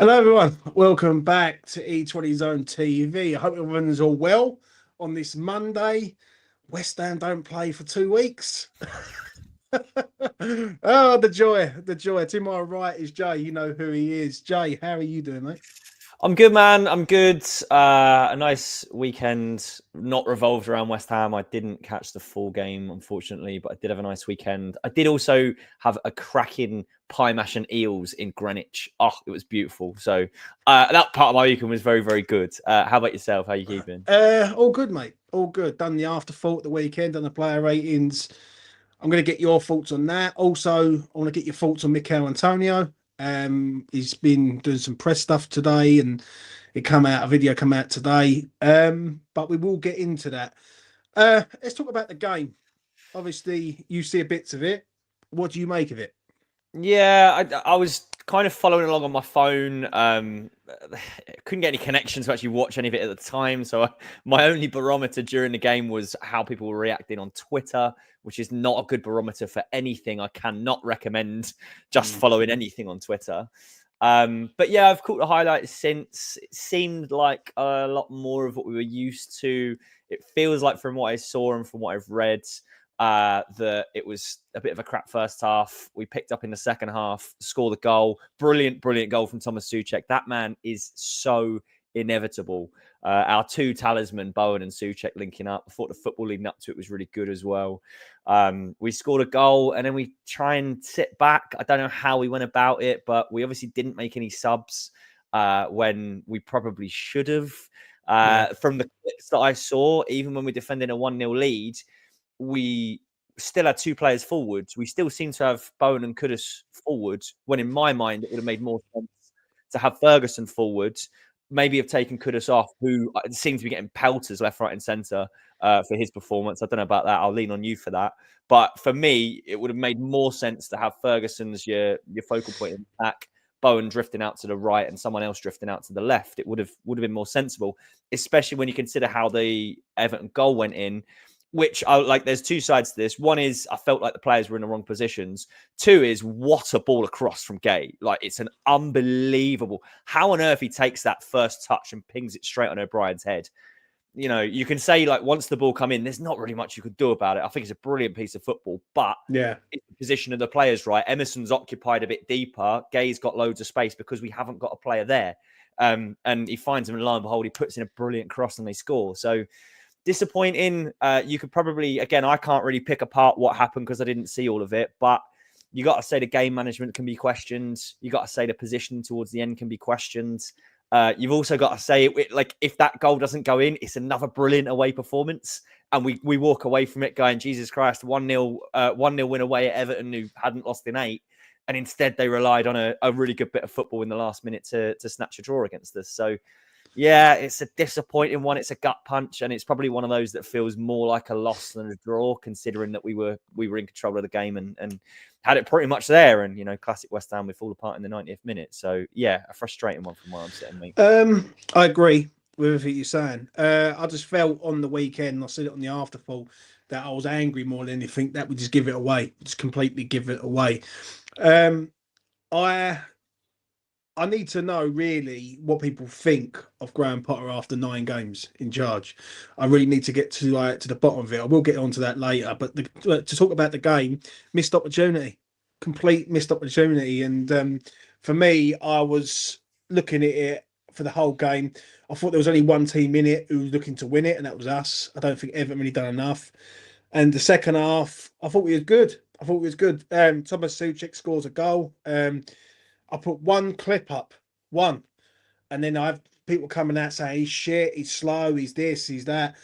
Hello, everyone. Welcome back to E20 Zone TV. I hope everyone's all well on this Monday. West Ham don't play for 2 weeks. Oh, the joy, the joy. To my right is Jay. You know who he is. Jay, how are you doing, mate? I'm good, man. I'm good. A nice weekend, not revolved around West Ham. I didn't catch the full game, unfortunately, but I did have a nice weekend. I did also have a cracking pie mash and eels in Greenwich. Oh, it was beautiful. So that part of my weekend was very, very good. How about yourself? How are you keeping? All good, mate. All good. Done the after thought the weekend, done the player ratings. I'm going to get your thoughts on that. Also, I want to get your thoughts on Michail Antonio. He's been doing some press stuff today, and a video come out today. But we will get into that. Let's talk about the game. Obviously, you see a bits of it. What do you make of it? Yeah, I was kind of following along on my phone. Couldn't get any connections to actually watch any of it at the time. So my only barometer during the game was how people were reacting on Twitter, which is not a good barometer for anything. I cannot recommend just following anything on Twitter. But yeah, I've caught the highlights since. It seemed like a lot more of what we were used to. It feels like from what I saw and from what I've read, that it was a bit of a crap first half. We picked up in the second half, scored the goal. Brilliant, brilliant goal from Thomas Souček. That man is so inevitable. Our two talisman, Bowen and Souček, linking up. I thought the football leading up to it was really good as well. We scored a goal and then we try and sit back. I don't know how we went about it, but we obviously didn't make any subs when we probably should have. From the clips that I saw, even when we defended a 1-0 lead, we still had two players forwards. We still seem to have Bowen and Kudus forwards, when in my mind, it would have made more sense to have Ferguson forwards, maybe have taken Kudus off, who seemed to be getting pelters left, right, and centre for his performance. I don't know about that. I'll lean on you for that. But for me, it would have made more sense to have Ferguson as your focal point in attack, Bowen drifting out to the right and someone else drifting out to the left. It would have been more sensible, especially when you consider how the Everton goal went in, which I like. There's two sides to this. One is I felt like the players were in the wrong positions. Two is what a ball across from Gay. Like, it's an unbelievable. How on earth he takes that first touch and pings it straight on O'Brien's head. You know, you can say, like, once the ball come in, there's not really much you could do about it. I think it's a brilliant piece of football, but Yeah, it's the position of the players, right? Emerson's occupied a bit deeper. Gay's got loads of space because we haven't got a player there. And he finds him, and lo and behold, he puts in a brilliant cross and they score. So disappointing. You could probably, again, I can't really pick apart what happened because I didn't see all of it, but you got to say the game management can be questioned. You got to say the position towards the end can be questioned. You've also got to say, like, if that goal doesn't go in, it's another brilliant away performance. And we walk away from it going, Jesus Christ, 1-0 win away at Everton, who hadn't lost in 8. And instead they relied on a really good bit of football in the last minute to snatch a draw against us. So, yeah, it's a disappointing one. It's a gut punch, and it's probably one of those that feels more like a loss than a draw, considering that we were in control of the game and had it pretty much there. And, you know, classic West Ham, we fall apart in the 90th minute. So, yeah, a frustrating one from where I'm sitting, mate. I agree with everything you're saying. I just felt on the weekend, I said it on the afterthought, that I was angry more than anything that we just give it away, just completely give it away. Um, I I need to know really what people think of Graham Potter after 9 games in charge. I really need to get to the bottom of it. I will get onto that later, but to talk about the game, missed opportunity, complete missed opportunity, and for me, I was looking at it for the whole game. I thought there was only one team in it who was looking to win it, and that was us. I don't think Everton really done enough. And the second half, I thought we was good. I thought we was good. Thomas Souček scores a goal. I put one clip up, one, and then I have people coming out saying he's shit, he's slow, he's this, he's that.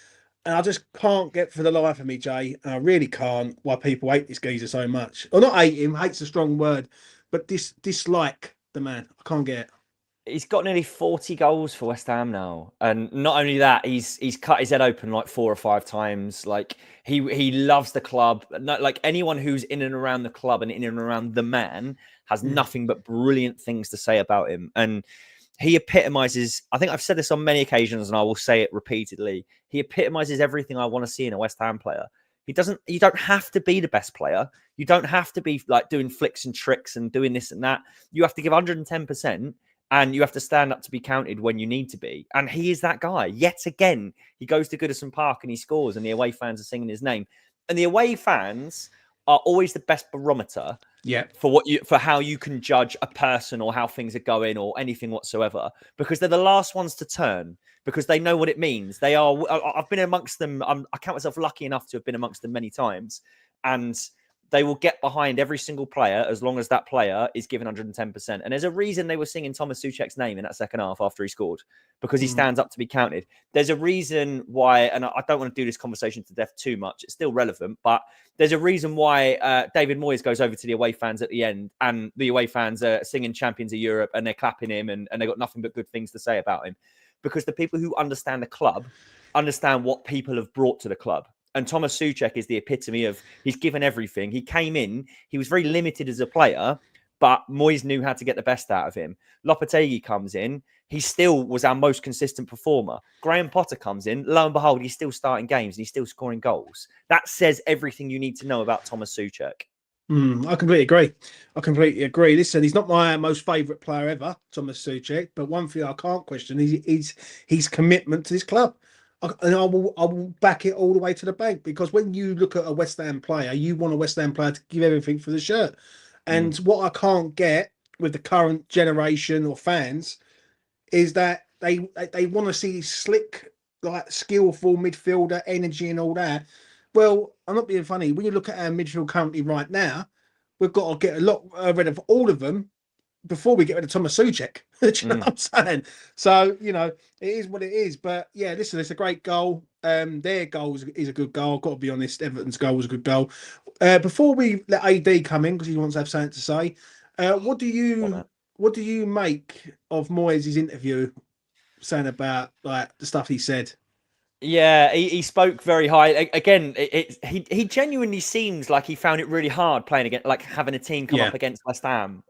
And I just can't get for the life of me, Jay. And I really can't why people hate this geezer so much. Or not hate him, hate's a strong word, but dislike the man. I can't get it. He's got nearly 40 goals for West Ham now, and not only that, he's cut his head open like 4 or 5 times. Like, he loves the club. Like, anyone who's in and around the club and in and around the man has nothing but brilliant things to say about him. And he epitomizes, I think I've said this on many occasions and I will say it repeatedly, he epitomizes everything I want to see in a West Ham player. You don't have to be the best player. You don't have to be like doing flicks and tricks and doing this and that. You have to give 110%. and you have to stand up to be counted when you need to be. And he is that guy. Yet again, he goes to Goodison Park and he scores, and the away fans are singing his name. And the away fans are always the best barometer Yeah. for how you can judge a person or how things are going or anything whatsoever, because they're the last ones to turn, because they know what it means. I've been amongst them. I count myself lucky enough to have been amongst them many times, and they will get behind every single player as long as that player is given 110%. And there's a reason they were singing Thomas Souček's name in that second half after he scored, because he stands up to be counted. There's a reason why, and I don't want to do this conversation to death too much. It's still relevant, but there's a reason why David Moyes goes over to the away fans at the end, and the away fans are singing Champions of Europe, and they're clapping him, and they've got nothing but good things to say about him. Because the people who understand the club understand what people have brought to the club. And Thomas Souček is the epitome of, he's given everything. He came in, he was very limited as a player, but Moyes knew how to get the best out of him. Lopetegui comes in, he still was our most consistent performer. Graham Potter comes in, lo and behold, he's still starting games and he's still scoring goals. That says everything you need to know about Thomas Souček. I completely agree. I completely agree. Listen, he's not my most favourite player ever, Thomas Souček, but one thing I can't question is his commitment to this club. And I will back it all the way to the bank, because when you look at a West Ham player, you want a West Ham player to give everything for the shirt. And what I can't get with the current generation or fans is that they want to see slick, like skillful midfielder energy and all that. Well, I'm not being funny. When you look at our midfield currently right now, we've got to get a lot rid of all of them before we get rid of Thomas Souček. Do you know what I'm saying? So, it is what it is. But yeah, listen, it's a great goal. Their goal is a good goal. I've got to be honest. Everton's goal was a good goal. Before we let AD come in, because he wants to have something to say, what do you make of Moyes' interview saying about like the stuff he said? Yeah, he spoke very high. Again, he genuinely seems like he found it really hard playing against, like having a team come up against West Ham.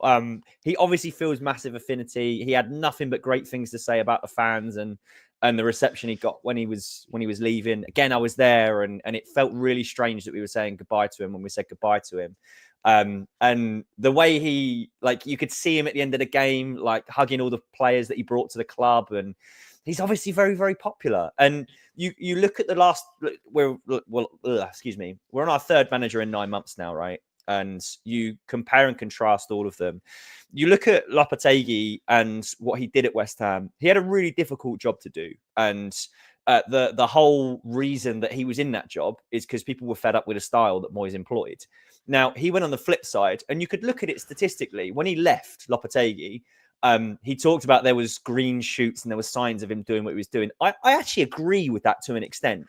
He obviously feels massive affinity. He had nothing but great things to say about the fans and the reception he got when he was leaving. Again, I was there, and it felt really strange that we were saying goodbye to him when we said goodbye to him. And the way he, like, you could see him at the end of the game, like hugging all the players that he brought to the club, and he's obviously very, very popular. And you look at the last, we're on our third manager in 9 months now, right? And you compare and contrast all of them. You look at Lopetegui and what he did at West Ham. He had a really difficult job to do, and the whole reason that he was in that job is because people were fed up with a style that Moyes employed. Now, he went on the flip side, and you could look at it statistically. When he left Lopetegui, he talked about there was green shoots and there were signs of him doing what he was doing. I actually agree with that to an extent.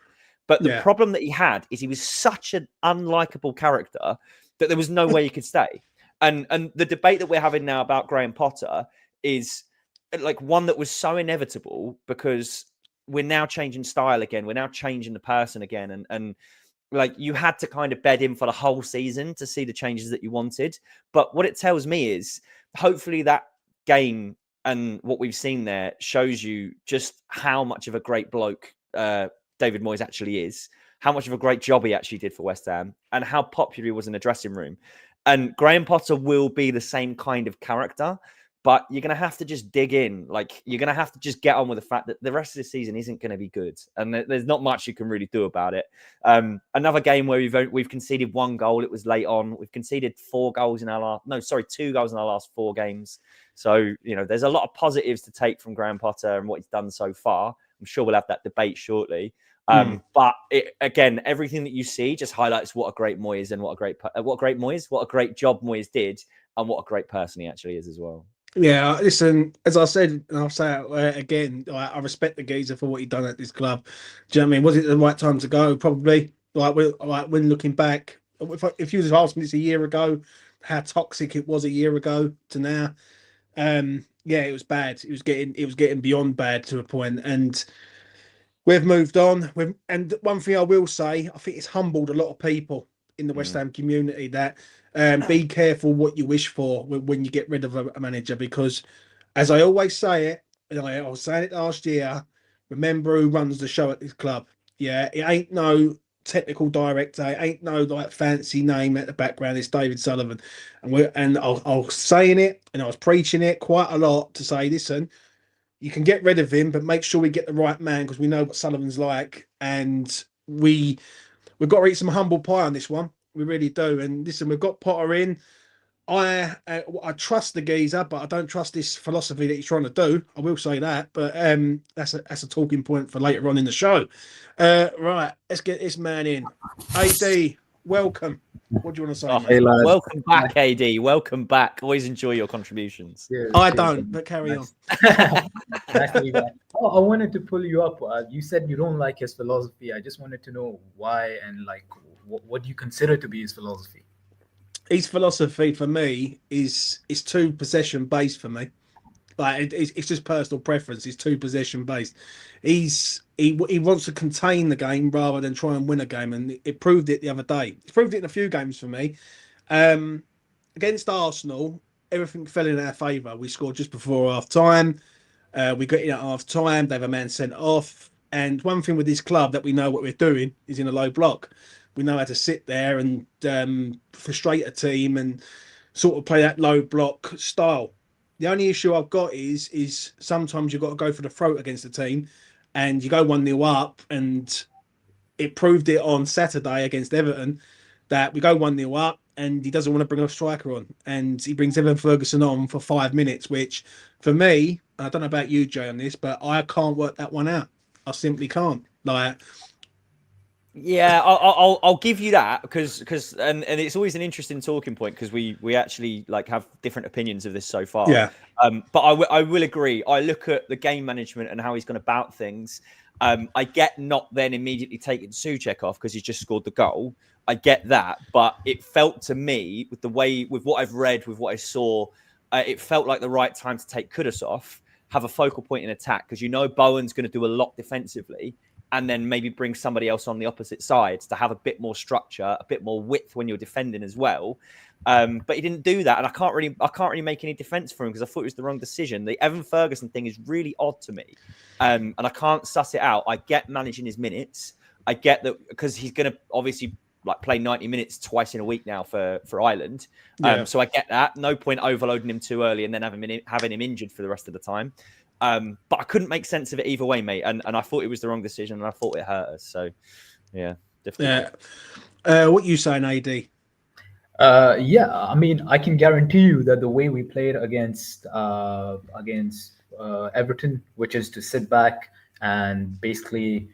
But the problem that he had is he was such an unlikable character that there was no way he could stay. And the debate that we're having now about Graham Potter is like one that was so inevitable, because we're now changing style again. We're now changing the person again. And like, you had to kind of bed in for the whole season to see the changes that you wanted. But what it tells me is hopefully that game and what we've seen there shows you just how much of a great bloke David Moyes actually is, how much of a great job he actually did for West Ham, and how popular he was in the dressing room. And Graham Potter will be the same kind of character, but you're going to have to just dig in. Like, you're going to have to just get on with the fact that the rest of the season isn't going to be good, and there's not much you can really do about it. Another game where we've conceded 1 goal. It was late on. We've conceded 2 goals in our last 4 games. So, there's a lot of positives to take from Graham Potter and what he's done so far. I'm sure we'll have that debate shortly. But again, everything that you see just highlights what a great Moyes and what a great job Moyes did, and what a great person he actually is as well. Yeah, listen, as I said, and I'll say it again, I respect the geezer for what he done at this club. Do you know what I mean? Was it the right time to go? Probably. When looking back, if you was asking this a year ago, how toxic it was a year ago to now, it was bad. It was getting beyond bad to a point, and we've moved on. And one thing I will say, I think it's humbled a lot of people in the West Ham community that be careful what you wish for when you get rid of a manager, because as I always say it, and I was saying it last year, remember who runs the show at this club. Yeah, it ain't no technical director. It ain't no like fancy name at the background. It's David Sullivan, and I was saying it and I was preaching it quite a lot to say, listen, you can get rid of him, but make sure we get the right man because we know what Sullivan's like, and we've got to eat some humble pie on this one. We really do. And listen, we've got Potter in. I trust the geezer, but I don't trust this philosophy that he's trying to do. I will say that, but that's a talking point for later on in the show. Right, let's get this man in. AD, welcome. What do you want to say, mate? Hey, lads. Welcome back, AD. Welcome back. Always enjoy your contributions. I don't, but carry on. Nice to be back. I wanted to pull you up. You said you don't like his philosophy. I just wanted to know why and like what do you consider to be his philosophy? His philosophy for me is too possession based for me. Like it's just personal preference. It's too possession based. He wants to contain the game rather than try and win a game, and it proved it the other day. It proved it in a few games for me. Against Arsenal, everything fell in our favour. We scored just before half time. We got in at half time. They have a man sent off. And one thing with this club that we know what we're doing is in a low block. We know how to sit there and frustrate a team and sort of play that low block style. The only issue I've got is sometimes you've got to go for the throat against the team, and you go 1-0 up, and it proved it on Saturday against Everton that we go 1-0 up, and he doesn't want to bring a striker on, and he brings Evan Ferguson on for 5 minutes, which for me, I don't know about you, Jay, on this, but I can't work that one out. I simply can't. Like. Yeah, I'll give you that because and it's always an interesting talking point because we actually like have different opinions of this so far. Yeah. But I will agree. I look at the game management and how he's going about things. I get not then immediately taking Souček off because he's just scored the goal. I get that, but it felt to me with what I've read, with what I saw, it felt like the right time to take Kudus off, have a focal point in attack because Bowen's going to do a lot defensively. And then maybe bring somebody else on the opposite side to have a bit more structure, a bit more width when you're defending as well. But he didn't do that, and I can't really make any defense for him because I thought it was the wrong decision. The Evan Ferguson thing is really odd to me, and I can't suss it out. I get managing his minutes. I get that because he's going to obviously like play 90 minutes twice in a week now for Ireland. So I get that. No point overloading him too early and then having him injured for the rest of the time. But I couldn't make sense of it either way, mate. And I thought it was the wrong decision, and I thought it hurt us. So, yeah, difficult. Yeah. What you saying, AD? Yeah, I mean, I can guarantee you that the way we played against Everton, which is to sit back and basically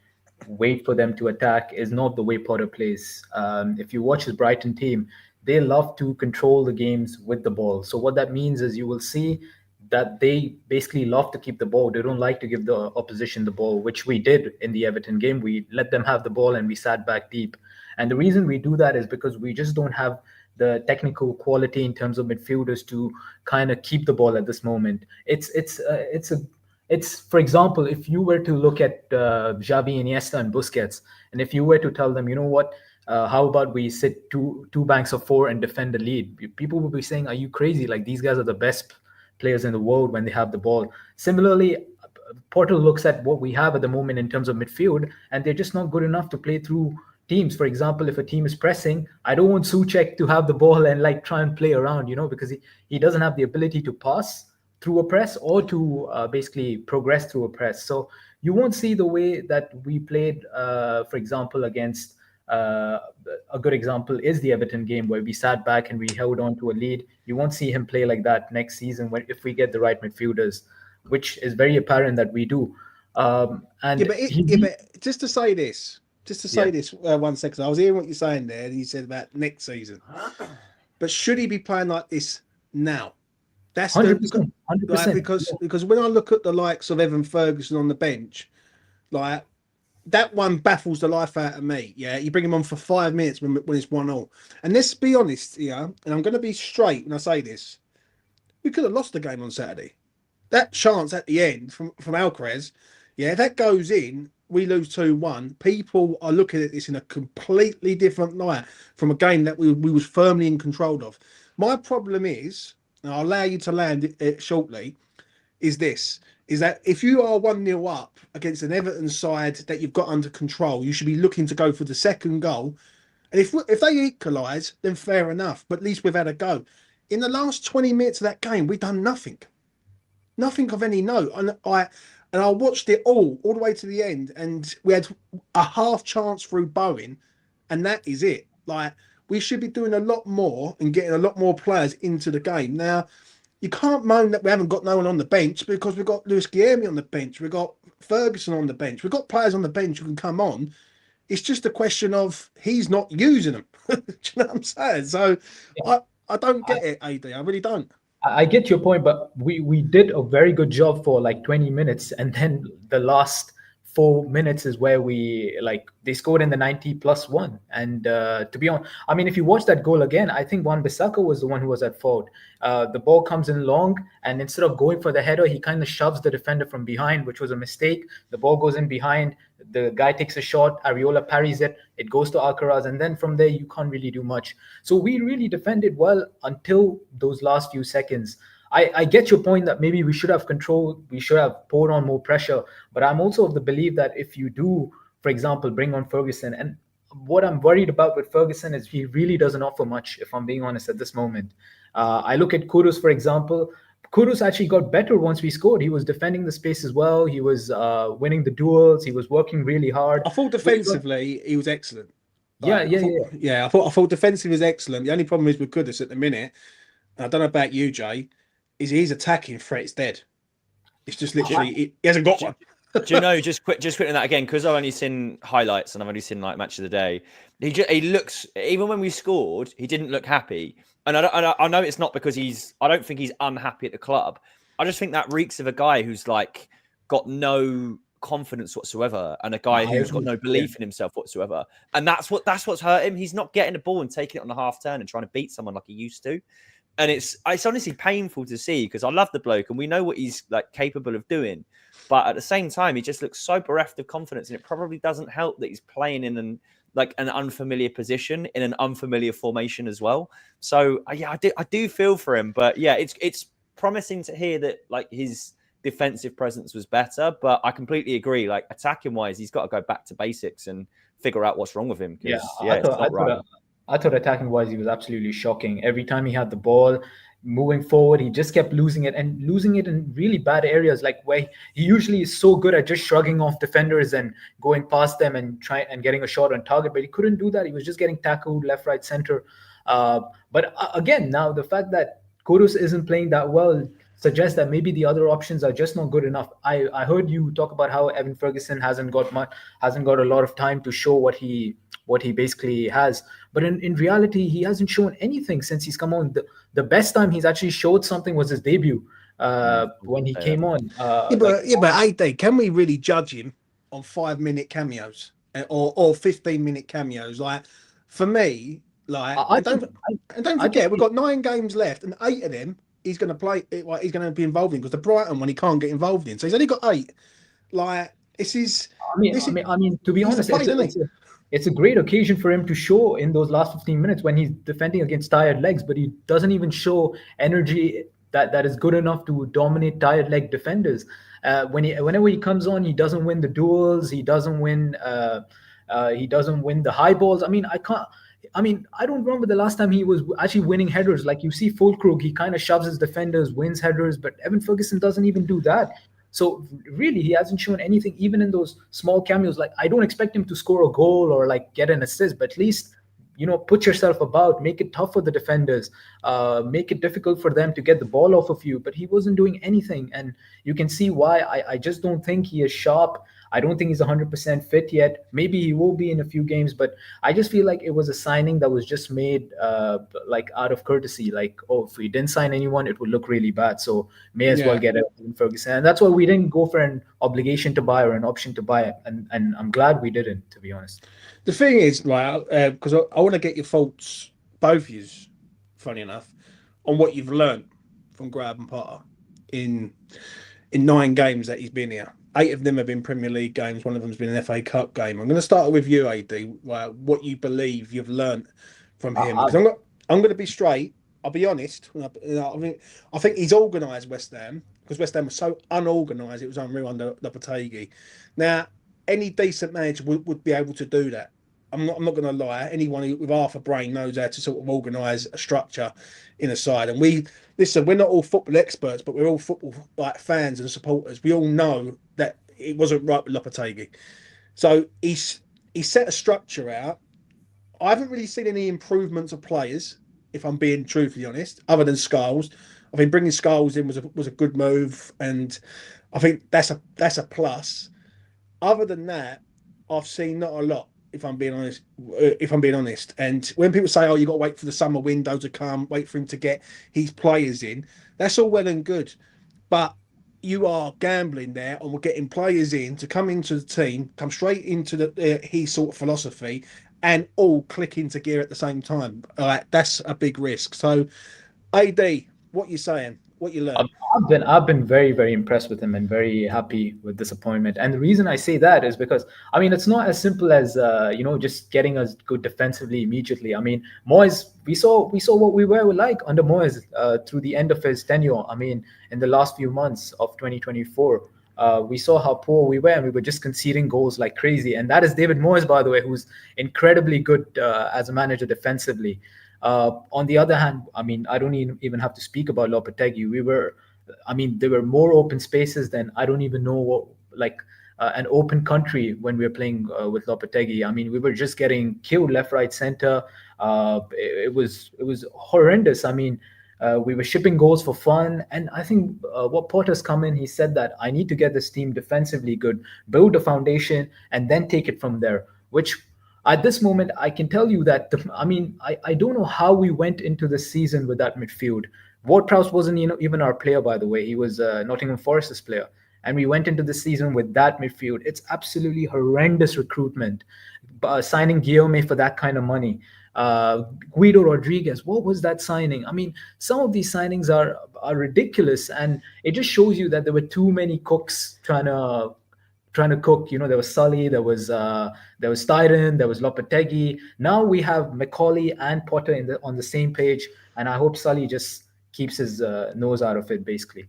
wait for them to attack, is not the way Potter plays. If you watch his Brighton team, they love to control the games with the ball. So what that means is you will see that they basically love to keep the ball. They don't like to give the opposition the ball, which we did in the Everton game. We let them have the ball and we sat back deep. And the reason we do that is because we just don't have the technical quality in terms of midfielders to kind of keep the ball at this moment. It's for example, if you were to look at Xavi, Iniesta, and Busquets, and if you were to tell them, you know what, how about we sit two banks of four and defend the lead? People will be saying, are you crazy? Like, these guys are the best players in the world when they have the ball. Similarly, Porto looks at what we have at the moment in terms of midfield, and they're just not good enough to play through teams. For example, if a team is pressing, I don't want Souček to have the ball and like try and play around, because he doesn't have the ability to pass through a press or to basically progress through a press. So you won't see the way that we played, for example, against a good example is the Everton game where we sat back and we held on to a lead. You won't see him play like that next season if we get the right midfielders, which is very apparent that we do. But just to say this, 1 second. I was hearing what you're saying there, and you said about next season. But should he be playing like this now? That's 100%. Because when I look at the likes of Evan Ferguson on the bench, like, that one baffles the life out of me. Yeah, you bring him on for 5 minutes when it's 1-0. And let's be honest, and I'm going to be straight when I say this. We could have lost the game on Saturday. That chance at the end from Alcaraz, that goes in, we lose 2-1. People are looking at this in a completely different light from a game that we was firmly in control of. My problem is, and I'll allow you to land it shortly, is this. is that if you are 1-0 up against an Everton side that you've got under control, you should be looking to go for the second goal. And if they equalise, then fair enough. But at least we've had a go. In the last 20 minutes of that game, we've done nothing. Nothing of any note. And I watched it all the way to the end, and we had a half chance through Bowen, and that is it. Like, we should be doing a lot more and getting a lot more players into the game. Now, you can't moan that we haven't got no one on the bench, because we've got Lewis Guilherme on the bench, we've got Ferguson on the bench, we've got players on the bench who can come on. It's just a question of he's not using them. Do you know what I'm saying? So I don't get it, AD. I really don't. I get your point, but we did a very good job for like 20 minutes, and then the last 4 minutes is where they scored in the 90+1. And to be honest, I mean, if you watch that goal again, I think Wan-Bissaka was the one who was at fault. The ball comes in long, and instead of going for the header, he kind of shoves the defender from behind, which was a mistake. The ball goes in behind, the guy takes a shot, Areola parries it, it goes to Alcaraz, and then from there you can't really do much. So we really defended well until those last few seconds. I get your point that maybe we should have control, we should have poured on more pressure, but I'm also of the belief that if you do, for example, bring on Ferguson, and what I'm worried about with Ferguson is he really doesn't offer much, if I'm being honest, at this moment. I look at Kudus, for example. Kudus actually got better once we scored. He was defending the space as well. He was winning the duels. He was working really hard. I thought defensively he was excellent. I thought defensively was excellent. The only problem is with Kudus at the minute, and I don't know about you, Jay, is his attacking threat's dead. It's just literally he hasn't got one. Do you know, just quick on that again, because I've only seen highlights and I've only seen like match of the day. He looks, even when we scored, he didn't look happy. And I know it's not because I don't think he's unhappy at the club. I just think that reeks of a guy who's like got no confidence whatsoever, and a guy who's got no belief in himself whatsoever. And that's what's hurt him. He's not getting the ball and taking it on the half turn and trying to beat someone like he used to. And it's honestly painful to see, because I love the bloke and we know what he's like capable of doing. But at the same time, he just looks so bereft of confidence, and it probably doesn't help that he's playing in an unfamiliar position, in an unfamiliar formation as well. So I do feel for him, but yeah, it's promising to hear that like his defensive presence was better. But I completely agree. Like attacking wise, he's got to go back to basics and figure out what's wrong with him. I thought attacking wise, he was absolutely shocking. Every time he had the ball, moving forward, he just kept losing it in really bad areas, like where he usually is so good at just shrugging off defenders and going past them and getting a shot on target, but he couldn't do that. He was just getting tackled left, right, center. But again, now the fact that Kudus isn't playing that well suggests that maybe the other options are just not good enough. I heard you talk about how Evan Ferguson hasn't got a lot of time to show what he basically has. But in reality, he hasn't shown anything since he's come on. The best time he's actually showed something was his debut when he came on. But AD, can we really judge him on 5-minute cameos or 15-minute cameos? Like, for me, like, don't forget, we've got 9 games left, and 8 of them he's going to play. He's going to be involved in, because the Brighton one he can't get involved in. So he's only got 8. Like, this is. I mean, to be honest, it's a great occasion for him to show in those last 15 minutes when he's defending against tired legs, but he doesn't even show energy that is good enough to dominate tired leg defenders. Whenever he comes on, he doesn't win the duels. He doesn't win the high balls. I don't remember the last time he was actually winning headers. Like, you see Fulkrug, he kind of shoves his defenders, wins headers, but Evan Ferguson doesn't even do that. So really, he hasn't shown anything, even in those small cameos. Like, I don't expect him to score a goal or like get an assist, but at least, put yourself about, make it tough for the defenders, make it difficult for them to get the ball off of you. But he wasn't doing anything, and you can see why. I just don't think he is sharp. I don't think he's 100% fit yet. Maybe he will be in a few games, but I just feel like it was a signing that was just made like out of courtesy. Like, if we didn't sign anyone, it would look really bad. So may as well get Evan Ferguson. And that's why we didn't go for an obligation to buy or an option to buy. And I'm glad we didn't, to be honest. The thing is, right, because I want to get your thoughts, both of you, funny enough, on what you've learned from Graham Potter in 9 games that he's been here. 8 of them have been Premier League games. 1 of them has been an FA Cup game. I'm going to start with you, AD. What you believe you've learnt from him? Because I'm going to be straight. I'll be honest. I think he's organised West Ham because West Ham was so unorganised. It was unreal under Lopetegui. Now, any decent manager would be able to do that. I'm not going to lie. Anyone with half a brain knows how to sort of organise a structure in a side. And we're not all football experts, but we're all football like fans and supporters. We all know that it wasn't right with Lopetegui. So he set a structure out. I haven't really seen any improvements of players, if I'm being truthfully honest, other than Scholes. I think bringing Scholes in was a good move, and I think that's a plus. Other than that, I've seen not a lot. If I'm being honest, and when people say, "Oh, you got to wait for the summer window to come, wait for him to get his players in," that's all well and good, but you are gambling there, and we're getting players in to come into the team, come straight into his sort of philosophy, and all click into gear at the same time. Like that's a big risk. So, AD, what you saying? What you learned? I've been very, very impressed with him and very happy with this appointment. And the reason I say that is because I mean it's not as simple as just getting us good defensively immediately. I mean Moyes, we saw what we were like under Moyes through the end of his tenure. I mean in the last few months of 2024. We saw how poor we were, and we were just conceding goals like crazy. And that is David Moyes, by the way, who's incredibly good as a manager defensively. On the other hand, I mean, I don't even have to speak about Lopetegui. There were more open spaces than I don't even know what, like an open country when we were playing with Lopetegui. I mean, we were just getting killed left, right, center. It was horrendous. I mean, we were shipping goals for fun. And I think what Potter's come in, he said that I need to get this team defensively good, build a foundation, and then take it from there, which at this moment, I can tell you that, I don't know how we went into the season with that midfield. Ward-Prowse wasn't even our player, by the way. He was Nottingham Forest's player. And we went into the season with that midfield. It's absolutely horrendous recruitment. Signing Guillaume for that kind of money. Guido Rodriguez, what was that signing? I mean, some of these signings are ridiculous. And it just shows you that there were too many cooks trying to cook. There was Sully, there was Styron, there was Lopetegui. Now we have Macaulay and Potter on the same page, and I hope Sully just keeps his nose out of it, basically,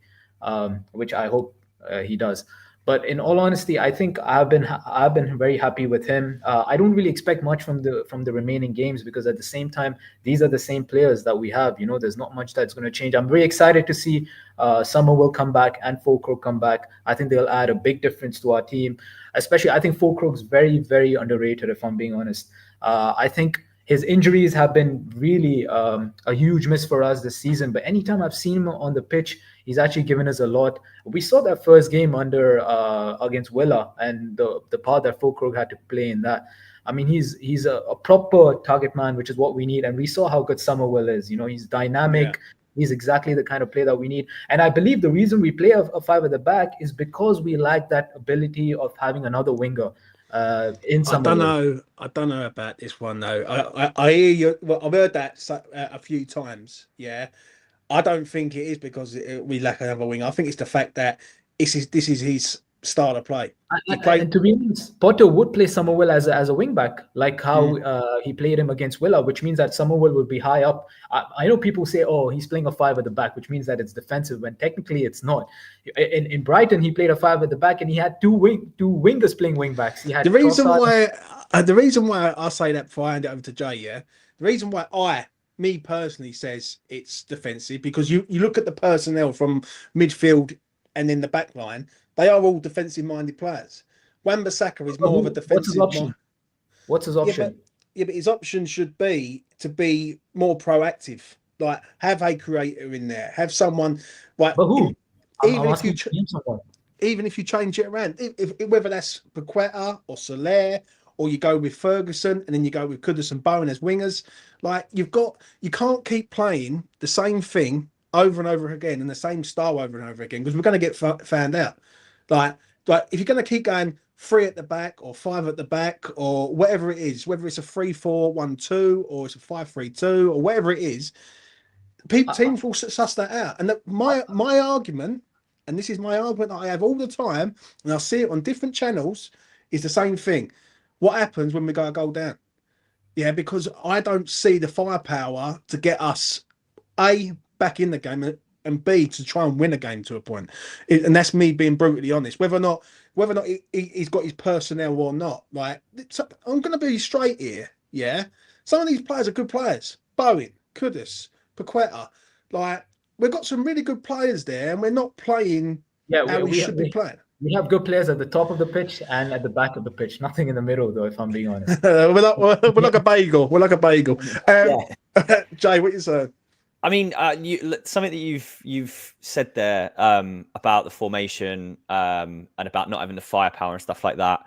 which I hope he does. But in all honesty, I think I've been very happy with him. I don't really expect much from the remaining games because at the same time, these are the same players that we have. There's not much that's going to change. I'm very excited to see Summer will come back and Fulkrug come back. I think they'll add a big difference to our team. Especially, I think Fulkrug's very, very underrated, if I'm being honest. I think his injuries have been really a huge miss for us this season. But anytime I've seen him on the pitch, he's actually given us a lot. We saw that first game against Villa and the part that Fulkrug had to play in that. I mean, he's a proper target man, which is what we need. And we saw how good Summerville is. He's dynamic. Yeah. He's exactly the kind of player that we need. And I believe the reason we play a five at the back is because we lack that ability of having another winger. In some I don't know about this one though. I hear you. Well, I've heard that a few times. Yeah, I don't think it is because we lack another winger. I think it's the fact that this is his style of play. And to be honest, Potter would play Summerville as a wing back, like how he played him against Villa, which means that Summerville would be high up. I know people say, "Oh, he's playing a five at the back," which means that it's defensive, when technically it's not. In Brighton, he played a five at the back, and he had two wingers playing wing backs. He had the reason why I say that before I hand it over to Jay. Yeah, the reason why me personally says it's defensive because you look at the personnel from midfield and then the back line. They are all defensive-minded players. Wan-Bissaka is more of a defensive. What's his option? But his option should be to be more proactive. Like have a creator in there, have someone like. But who? Even if you change it around, if whether that's Paqueta or Soler, or you go with Ferguson and then you go with Kudus and Bowen as wingers, like you can't keep playing the same thing over and over again and the same style over and over again because we're going to get found out. Like if you're going to keep going 3 at the back or 5 at the back or whatever it is, whether it's a 3-4-1-2 or it's a 5-3-2 or whatever it is, teams will suss that out. And my argument, and this is my argument that I have all the time, and I see it on different channels, is the same thing. What happens when we go a goal down? Yeah, because I don't see the firepower to get us A, back in the game, and B, to try and win a game to a point. And that's me being brutally honest. Whether or not he's got his personnel or not, like, I'm going to be straight here. Yeah, some of these players are good players. Bowen, Kudus, Paqueta, like, we've got some really good players there, and we're not playing how we should be playing. We have good players at the top of the pitch and at the back of the pitch. Nothing in the middle, though, if I'm being honest. we're like a bagel. We're like a bagel. Jay, what you saying? I mean, something that you've said there about the formation and about not having the firepower and stuff like that.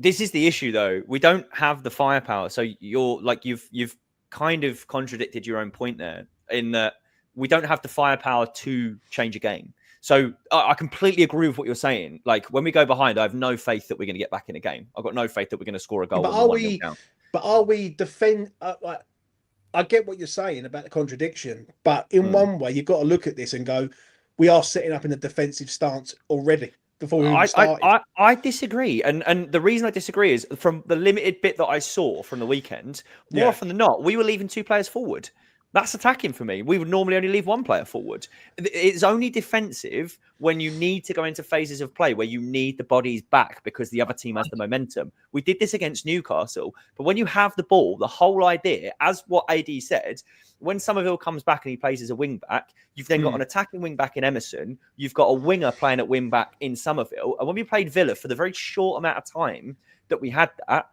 This is the issue, though. We don't have the firepower, so you've kind of contradicted your own point there in that we don't have the firepower to change a game. So I completely agree with what you're saying. Like, when we go behind, I have no faith that we're going to get back in a game. I've got no faith that we're going to score a goal. But are we defend? I get what you're saying about the contradiction, but in one way, you've got to look at this and go, we are setting up in a defensive stance already before we even started. I disagree. And the reason I disagree is from the limited bit that I saw from the weekend, more often than not, we were leaving 2 players forward. That's attacking for me. We would normally only leave 1 player forward. It's only defensive when you need to go into phases of play where you need the bodies back because the other team has the momentum. We did this against Newcastle, but when you have the ball, the whole idea, as what AD said, when Somerville comes back and he plays as a wing back, you've then got an attacking wing back in Emerson. You've got a winger playing at wing back in Somerville. And when we played Villa for the very short amount of time that we had that,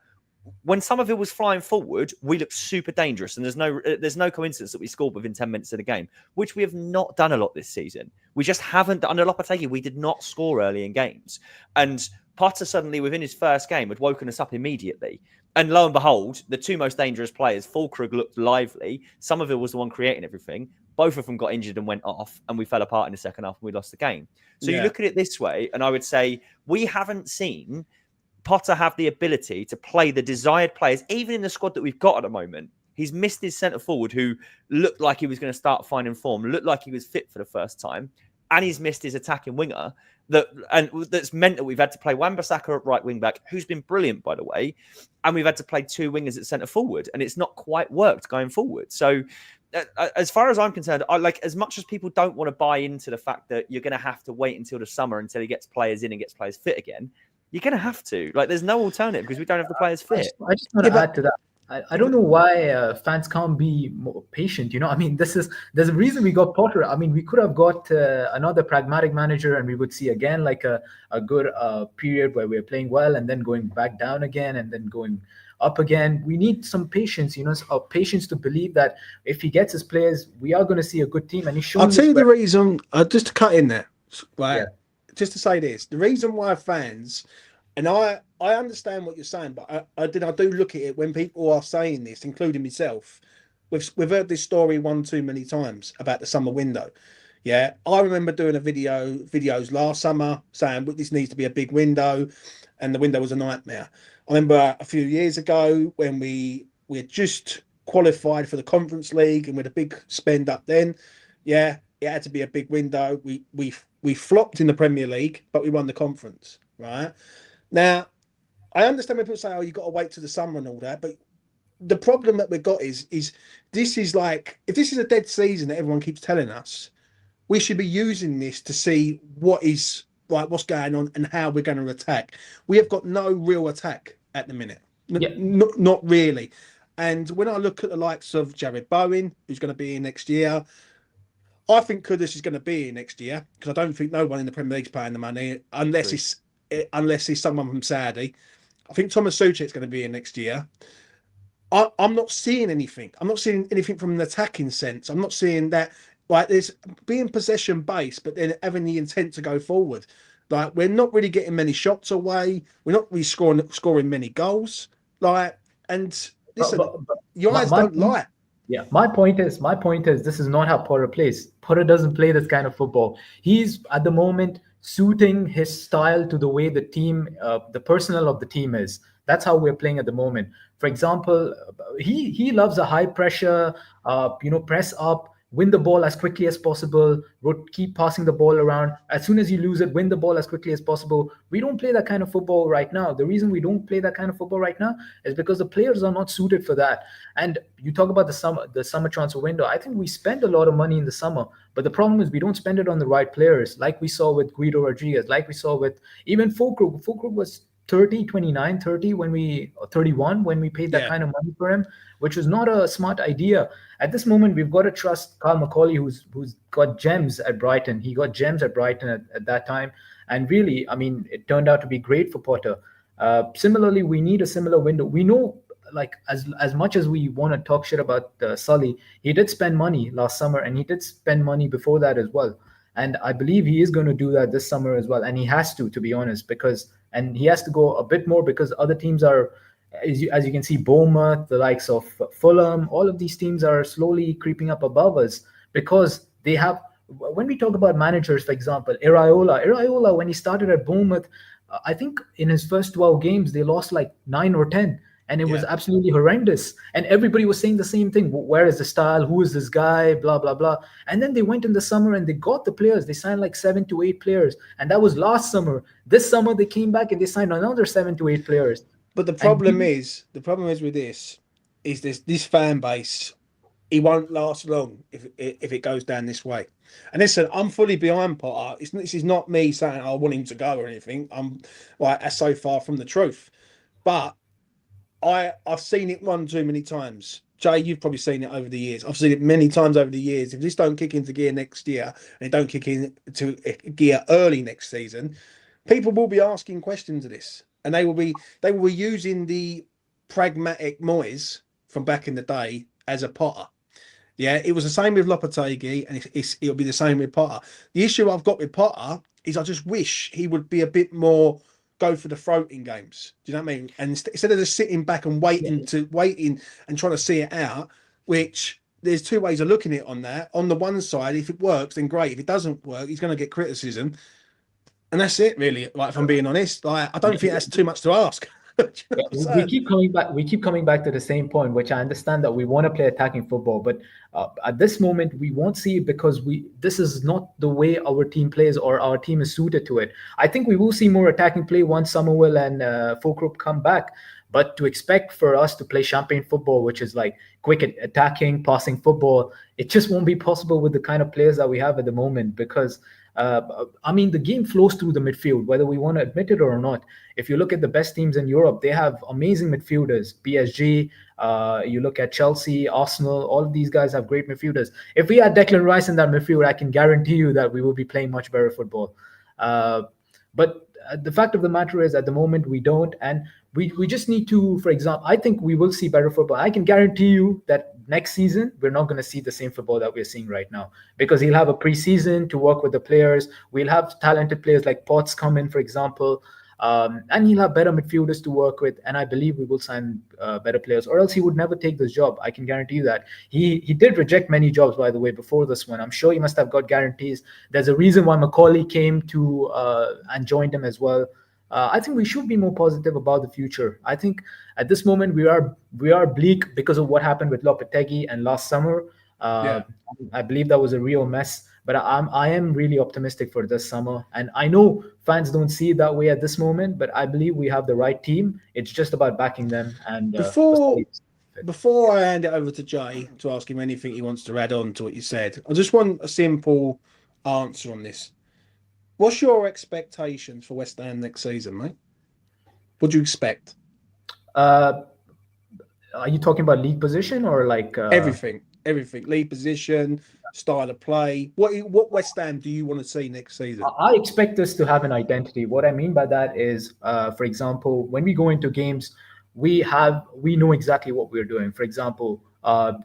when Somerville was flying forward, we looked super dangerous, and there's no coincidence that we scored within 10 minutes of the game, which we have not done a lot this season. We just haven't. Under Lopetegui, we did not score early in games, and Potter suddenly within his first game had woken us up immediately. And lo and behold, the 2 most dangerous players, Fulkrug looked lively. Somerville was the one creating everything. Both of them got injured and went off, and we fell apart in the second half and we lost the game. So you look at it this way, and I would say we haven't seen Potter have the ability to play the desired players, even in the squad that we've got at the moment. He's missed his centre forward, who looked like he was going to start finding form, looked like he was fit for the first time, and he's missed his attacking winger. That's meant that we've had to play Wan-Bissaka at right wing back, who's been brilliant, by the way, and we've had to play 2 wingers at centre forward, and it's not quite worked going forward. So, as far as I'm concerned, as much as people don't want to buy into the fact that you're going to have to wait until the summer until he gets players in and gets players fit again. You're going to have to. There's no alternative because we don't have the players fit. I just want to add to that. I don't know why fans can't be more patient. I mean, there's a reason we got Potter. I mean, we could have got another pragmatic manager, and we would see again a good period where we're playing well and then going back down again and then going up again. We need some patience, patience to believe that if he gets his players, we are going to see a good team. And he's shown. I'll tell you the reason. Just to cut in there, right? Yeah. Just to say this, the reason why fans, and I understand what you're saying, but I do look at it when people are saying this, including myself. We've heard this story one too many times about the summer window. Yeah, I remember doing videos last summer saying this needs to be a big window, and the window was a nightmare. I remember a few years ago when we had just qualified for the Conference League and with a big spend up then. Yeah, it had to be a big window. We flopped in the Premier League, but we won the conference, right? Now, I understand when people say, you've got to wait till the summer and all that, but the problem that we've got is this is like, if this is a dead season that everyone keeps telling us, we should be using this to see what's going on and how we're going to attack. We have got no real attack at the minute. Not really. And when I look at the likes of Jared Bowen, who's going to be in next year, I think Kudus is going to be here next year because I don't think no one in the Premier League's paying the money unless it's someone from Saudi. I think Thomas Suchet's going to be here next year. I'm not seeing anything. I'm not seeing anything from an attacking sense. I'm not seeing that. There's being possession based, but then having the intent to go forward. We're not really getting many shots away. We're not really scoring many goals. And listen, your eyes don't lie. Yeah, my point is this is not how Potter plays. Potter doesn't play this kind of football. He's at the moment suiting his style to the way the team, the personnel of the team is. That's how we're playing at the moment. For example, he loves a high pressure, press up, win the ball as quickly as possible, keep passing the ball around. As soon as you lose it, win the ball as quickly as possible. We don't play that kind of football right now. The reason we don't play that kind of football right now is because the players are not suited for that. And you talk about the summer transfer window. I think we spend a lot of money in the summer, but the problem is we don't spend it on the right players, like we saw with Guido Rodriguez, like we saw with even Fulkrug. Fulkrug was 30, 29, 30 when we 31 when we paid that kind of money for him, which was not a smart idea. At this moment, we've got to trust Carl Macaulay, who's got gems at Brighton. He got gems at Brighton at that time, and really, I mean, it turned out to be great for Potter. Similarly, we need a similar window. We know, like, as much as we want to talk shit about Sully, he did spend money last summer, and he did spend money before that as well. And I believe he is going to do that this summer as well, and he has to be honest, and he has to go a bit more because other teams are, as you can see, Bournemouth, the likes of Fulham, all of these teams are slowly creeping up above us because they have. When we talk about managers, for example, Iraola, when he started at Bournemouth, I think in his first 12 games they lost like 9 or 10. And it was absolutely horrendous. And everybody was saying the same thing. Where is the style? Who is this guy? Blah, blah, blah. And then they went in the summer and they got the players. They signed like 7 to 8 players. And that was last summer. This summer, they came back and they signed another 7 to 8 players. But the problem is with this fan base, he won't last long if it goes down this way. And listen, I'm fully behind Potter. This is not me saying I want him to go or anything. I'm like, that's so far from the truth. But I've seen it one too many times. Jay, you've probably seen it over the years. I've seen it many times over the years. If this don't kick into gear next year and it don't kick into gear early next season, people will be asking questions of this, and they will be using the pragmatic Moyes from back in the day as a Potter. Yeah, it was the same with Lopetegui, and it'll be the same with Potter. The issue I've got with Potter is I just wish he would be a bit more go for the throat in games. Do you know what I mean? And instead of just sitting back and waiting and trying to see it out, which there's two ways of looking at it on that. On the one side, if it works, then great. If it doesn't work, he's going to get criticism. And that's it, really. Like, if I'm being honest, like, I don't think that's too much to ask. We keep coming back to the same point, which I understand that we want to play attacking football, but at this moment we won't see it because this is not the way our team plays or our team is suited to it. I think we will see more attacking play once Summerville and Fulkrug come back, but to expect for us to play champagne football, which is like quick attacking, passing football, it just won't be possible with the kind of players that we have at the moment because I mean, the game flows through the midfield, whether we want to admit it or not. If you look at the best teams in Europe, they have amazing midfielders. PSG, you look at Chelsea, Arsenal, all of these guys have great midfielders. If we had Declan Rice in that midfield, I can guarantee you that we will be playing much better football. But the fact of the matter is, at the moment, we don't. And we just need to, for example, I think we will see better football. I can guarantee you that next season, we're not going to see the same football that we're seeing right now because he'll have a preseason to work with the players. We'll have talented players like Potts come in, for example, and he'll have better midfielders to work with. And I believe we will sign better players, or else he would never take this job. I can guarantee you that. He did reject many jobs, by the way, before this one. I'm sure he must have got guarantees. There's a reason why Macaulay came to and joined him as well. I think we should be more positive about the future. I think at this moment we are bleak because of what happened with Lopetegui and last summer. I believe that was a real mess. But I am really optimistic for this summer. And I know fans don't see it that way at this moment, but I believe we have the right team. It's just about backing them. And before I hand it over to Jay to ask him anything he wants to add on to what you said, I just want a simple answer on this. What's your expectations for West Ham next season, mate? What do you expect? Are you talking about league position or like everything? League position, style of play. What West Ham do you want to see next season? I expect us to have an identity. What I mean by that is, for example, when we go into games, we know exactly what we're doing. For example,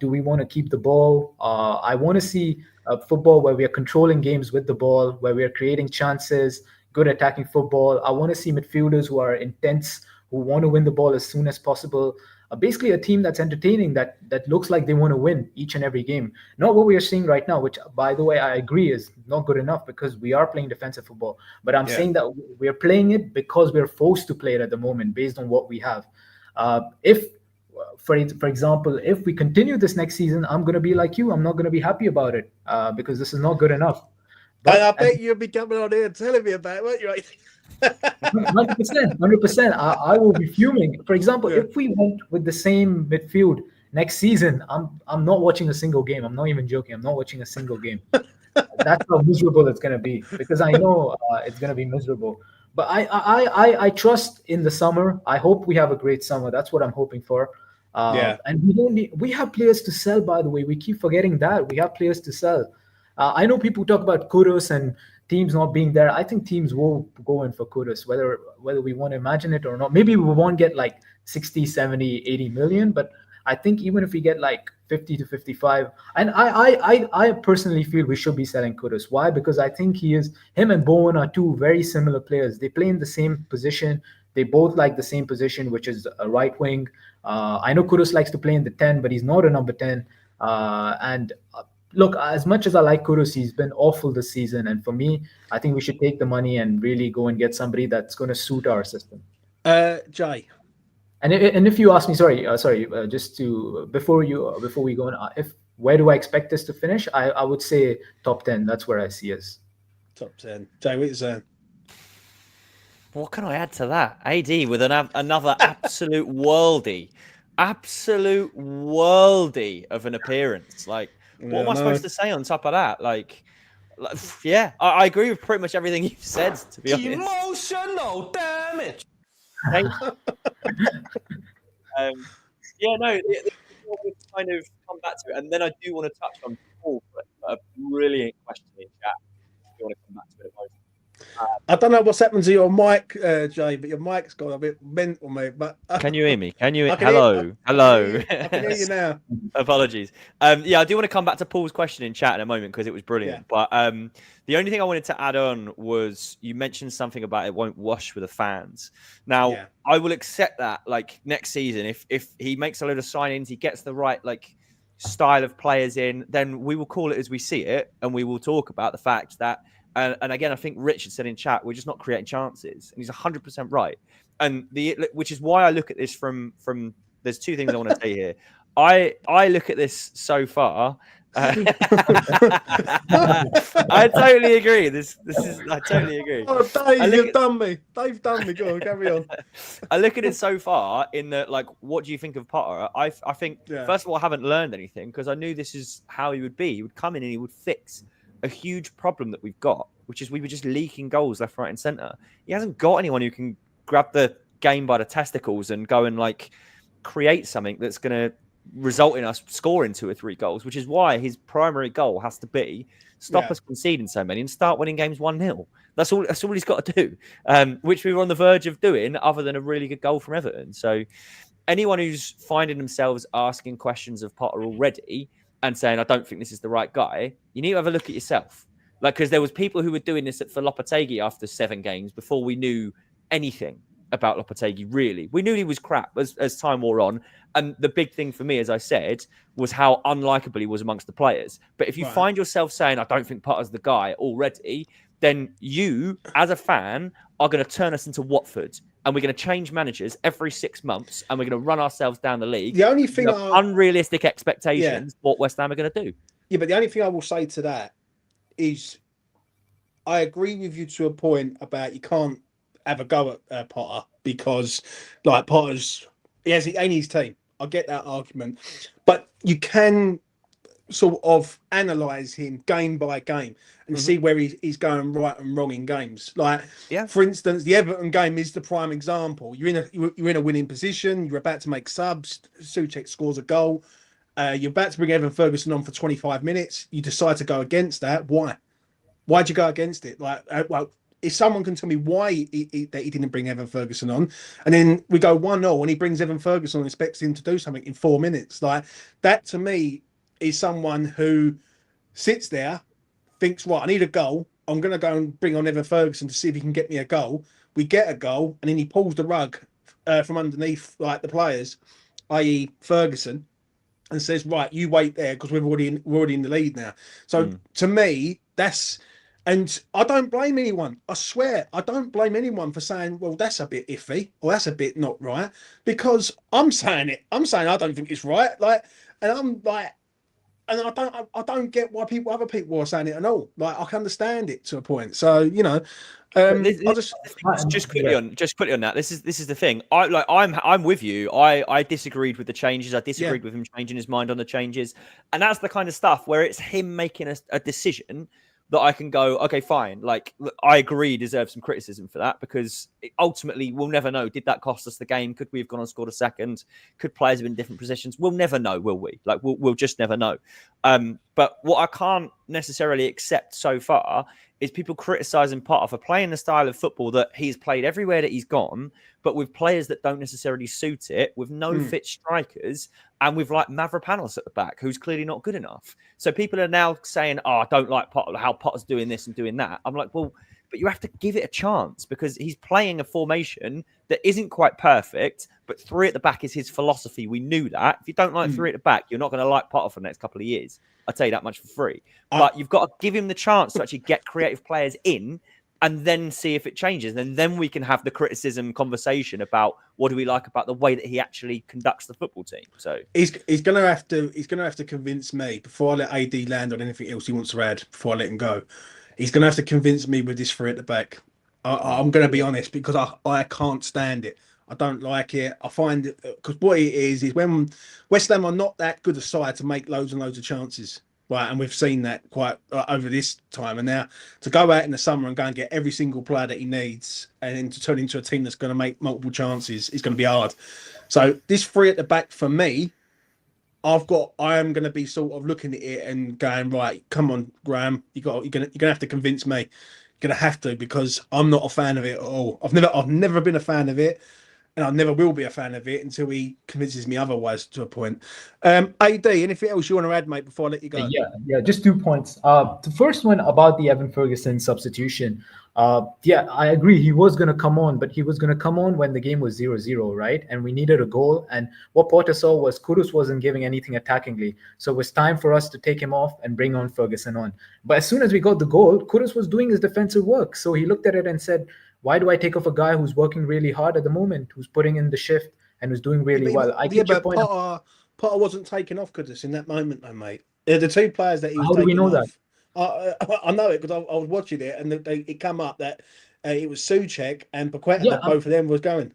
do we want to keep the ball? I want to see football where we are controlling games with the ball, where we are creating chances, good attacking football. I want to see midfielders who are intense, who want to win the ball as soon as possible. Basically a team that's entertaining, that looks like they want to win each and every game. Not what we are seeing right now, which, by the way, I agree is not good enough because we are playing defensive football. But I'm saying that we're playing it because we're forced to play it at the moment based on what we have. If for example, if we continue this next season, I'm going to be like you. I'm not going to be happy about it because this is not good enough. But I bet you'll be coming on here and telling me about it, won't you? 100%. I will be fuming. For example, if we went with the same midfield next season, I'm not watching a single game. I'm not even joking. I'm not watching a single game. That's how miserable it's going to be, because I know it's going to be miserable. But I trust in the summer. I hope we have a great summer. That's what I'm hoping for. And we have players to sell, by the way. We keep forgetting that. We have players to sell. I know people talk about Kudus and teams not being there. I think teams will go in for Kudus, whether we want to imagine it or not. Maybe we won't get like 60, 70, 80 million, but I think even if we get like 50 to 55, and I personally feel we should be selling Kudus. Why? Because I think him and Bowen are two very similar players. They play in the same position. They both like the same position, which is a right wing. I know Kudus likes to play in the 10, but he's not a number 10. Look, as much as I like Kudus, he's been awful this season. And for me, I think we should take the money and really go and get somebody that's going to suit our system. Jay. And if you ask me, just to before we go on, where do I expect us to finish? I would say top 10. That's where I see us. Top 10. Jay, what you saying? What can I add to that? AD with another absolute worldie of an appearance. Like, what am I supposed to say on top of that? Like yeah, I agree with pretty much everything you've said, to be honest. Emotional damage. Thank you. We'll kind of come back to it, and then I do want to touch on Paul, a brilliant question in chat. If you want to come back to it at most. I don't know what's happened to your mic, Jay, but your mic's gone a bit mental, mate. But can you hear me? Hello. I can hear you now. Apologies. I do want to come back to Paul's question in chat in a moment because it was brilliant. Yeah. But the only thing I wanted to add on was you mentioned something about it won't wash with the fans. Now, I will accept that. Like next season, if he makes a load of signings, he gets the right style of players in, then we will call it as we see it, and we will talk about the fact that. And again, I think Richard said in chat, we're just not creating chances. And he's 100% right. And which is why I look at this from there's two things I want to say here. I look at this so far. I totally agree. I totally agree. Oh, Dave, you've done me. Dave's done me. Go on, carry on. I look at it so far in that, what do you think of Potter? I think, first of all, I haven't learned anything because I knew this is how he would be. He would come in and he would fix a huge problem that we've got, which is we were just leaking goals left, right, and centre. He hasn't got anyone who can grab the game by the testicles and go and create something that's going to result in us scoring 2 or 3 goals, which is why his primary goal has to be stop us conceding so many and start winning games 1-0. That's all he's got to do, which we were on the verge of doing, other than a really good goal from Everton. So anyone who's finding themselves asking questions of Potter already and saying, I don't think this is the right guy, you need to have a look at yourself. Because there was people who were doing this for Lopetegui after 7 games before we knew anything about Lopetegui, really. We knew he was crap as time wore on. And the big thing for me, as I said, was how unlikable he was amongst the players. But if you find yourself saying, I don't think Potter's the guy already, then you, as a fan, are going to turn us into Watford. And we're going to change managers every 6 months. And we're going to run ourselves down the league. The only thing unrealistic expectations what West Ham are going to do. Yeah, but the only thing I will say to that is I agree with you to a point about you can't have a go at Potter because Potter's he ain't his team. I get that argument, but you can sort of analyze him game by game and see where he's going right and wrong in games. For instance, the Everton game is the prime example. You're in a winning position. You're about to make subs. Souček scores a goal. You're about to bring Evan Ferguson on for 25 minutes. You decide to go against that. Why? Why'd you go against it? If someone can tell me why he didn't bring Evan Ferguson on, and then we go 1-0 and he brings Evan Ferguson and expects him to do something in 4 minutes, that to me is someone who sits there, thinks, right, I need a goal. I'm going to go and bring on Evan Ferguson to see if he can get me a goal. We get a goal, and then he pulls the rug from underneath the players, i.e. Ferguson, and says, right, you wait there because we're already in the lead now. So to me, that's And I don't blame anyone. I swear, I don't blame anyone for saying, well, that's a bit iffy or that's a bit not right, because I'm saying it. I'm saying I don't think it's right. Like, and I'm like, and I don't get why other people are saying it at all. Like, I can understand it to a point. So, you know, I just quickly on that. This is the thing. I'm with you. I disagreed with the changes. I disagreed with him changing his mind on the changes, and that's the kind of stuff where it's him making a decision that I can go, okay, fine. Like, I agree, he deserves some criticism for that, because ultimately we'll never know. Did that cost us the game? Could we have gone and scored a second? Could players have been in different positions? We'll never know, will we? Like, we'll just never know. But what I can't necessarily accept so far is people criticizing Potter for playing the style of football that he's played everywhere that he's gone, but with players that don't necessarily suit it, with no fit strikers, and with like Mavropanos at the back, who's clearly not good enough. So people are now saying, oh, I don't like Potter, how Potter's doing this and doing that. I'm like, well, but you have to give it a chance, because he's playing a formation that isn't quite perfect, but three at the back is his philosophy. We knew that. If you don't like three at the back, you're not going to like Potter for the next couple of years. I'll tell you that much for free. But you've got to give him the chance to actually get creative players in, and then see if it changes. And then we can have the criticism conversation about what do we like about the way that he actually conducts the football team. So he's gonna have to convince me, before I let AD land on anything else he wants to add, before I let him go. He's gonna have to convince me with this three at the back. I'm gonna be honest, because I can't stand it. I don't like it. I find it, because what it is when West Ham are not that good a side to make loads and loads of chances. Right, and we've seen that quite over this time. And now to go out in the summer and go and get every single player that he needs, and then to turn into a team that's going to make multiple chances, is going to be hard. So this three at the back for me, I am going to be sort of looking at it and going, right, come on, Graham, you're going to have to convince me. You're going to have to, because I'm not a fan of it at all. I've never been a fan of it. And I never will be a fan of it until he convinces me otherwise, to a point. AD, anything else you want to add, mate, before I let you go? Yeah, just 2 points. The first one about the Evan Ferguson substitution. I agree. He was going to come on, but he was going to come on when the game was 0-0, right? And we needed a goal. And what Potter saw was Kudus wasn't giving anything attackingly. So it was time for us to take him off and bring on Ferguson on. But as soon as we got the goal, Kudus was doing his defensive work. So he looked at it and said, why do I take off a guy who's working really hard at the moment, who's putting in the shift and who's doing really well? I get your point. Potter wasn't taking off Kudus in that moment, though, mate. The two players that he was taking off. How do we know that? I know it, because I was watching it, and it come up that it was Souček and Paqueta that both of them was going.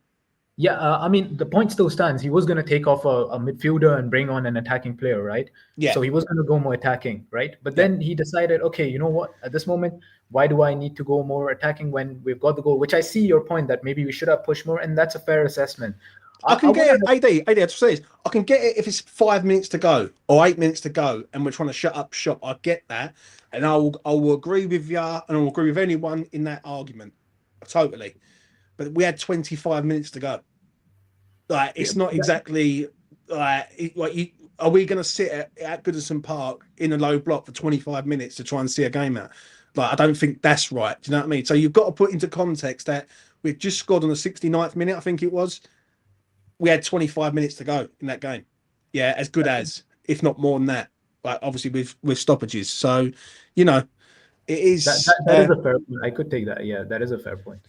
Yeah, I mean, the point still stands. He was going to take off a midfielder and bring on an attacking player, right? Yeah. So he was going to go more attacking, right? But then he decided, okay, you know what? At this moment, why do I need to go more attacking when we've got the goal? Which I see your point that maybe we should have pushed more, and that's a fair assessment. I can get it, AD, I just say this. I can get it if it's 5 minutes to go or 8 minutes to go and we're trying to shut up shop. I get that. And I will agree with you, and I will agree with anyone in that argument. Totally. But we had 25 minutes to go. Like, it's not exactly are we going to sit at Goodison Park in a low block for 25 minutes to try and see a game out? Like, I don't think that's right. Do you know what I mean? So you've got to put into context that we've just scored on the 69th minute, I think it was. We had 25 minutes to go in that game. Yeah, as good as, if not more than that. Like, obviously with stoppages. So, you know, it is. That is a fair point. I could take that. Yeah, that is a fair point.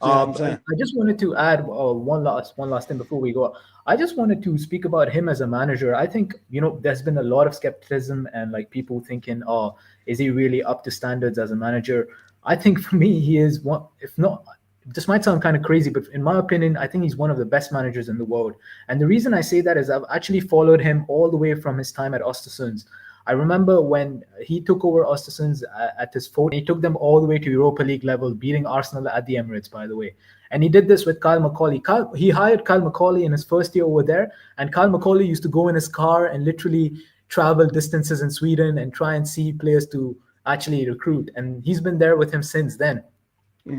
I just wanted to add one last thing before we go. I just wanted to speak about him as a manager. I think, there's been a lot of skepticism and like people thinking, oh, is he really up to standards as a manager? I think for me, he is one, if not, this might sound kind of crazy, but in my opinion, I think he's one of the best managers in the world. And the reason I say that is I've actually followed him all the way from his time at Östersunds. I remember when he took over Östersunds at his fort, he took them all the way to Europa League level, beating Arsenal at the Emirates, by the way. And he did this with Kyle McCauley. He hired Kyle McCauley in his first year over there, and Kyle McCauley used to go in his car and literally travel distances in Sweden and try and see players to actually recruit. And he's been there with him since then.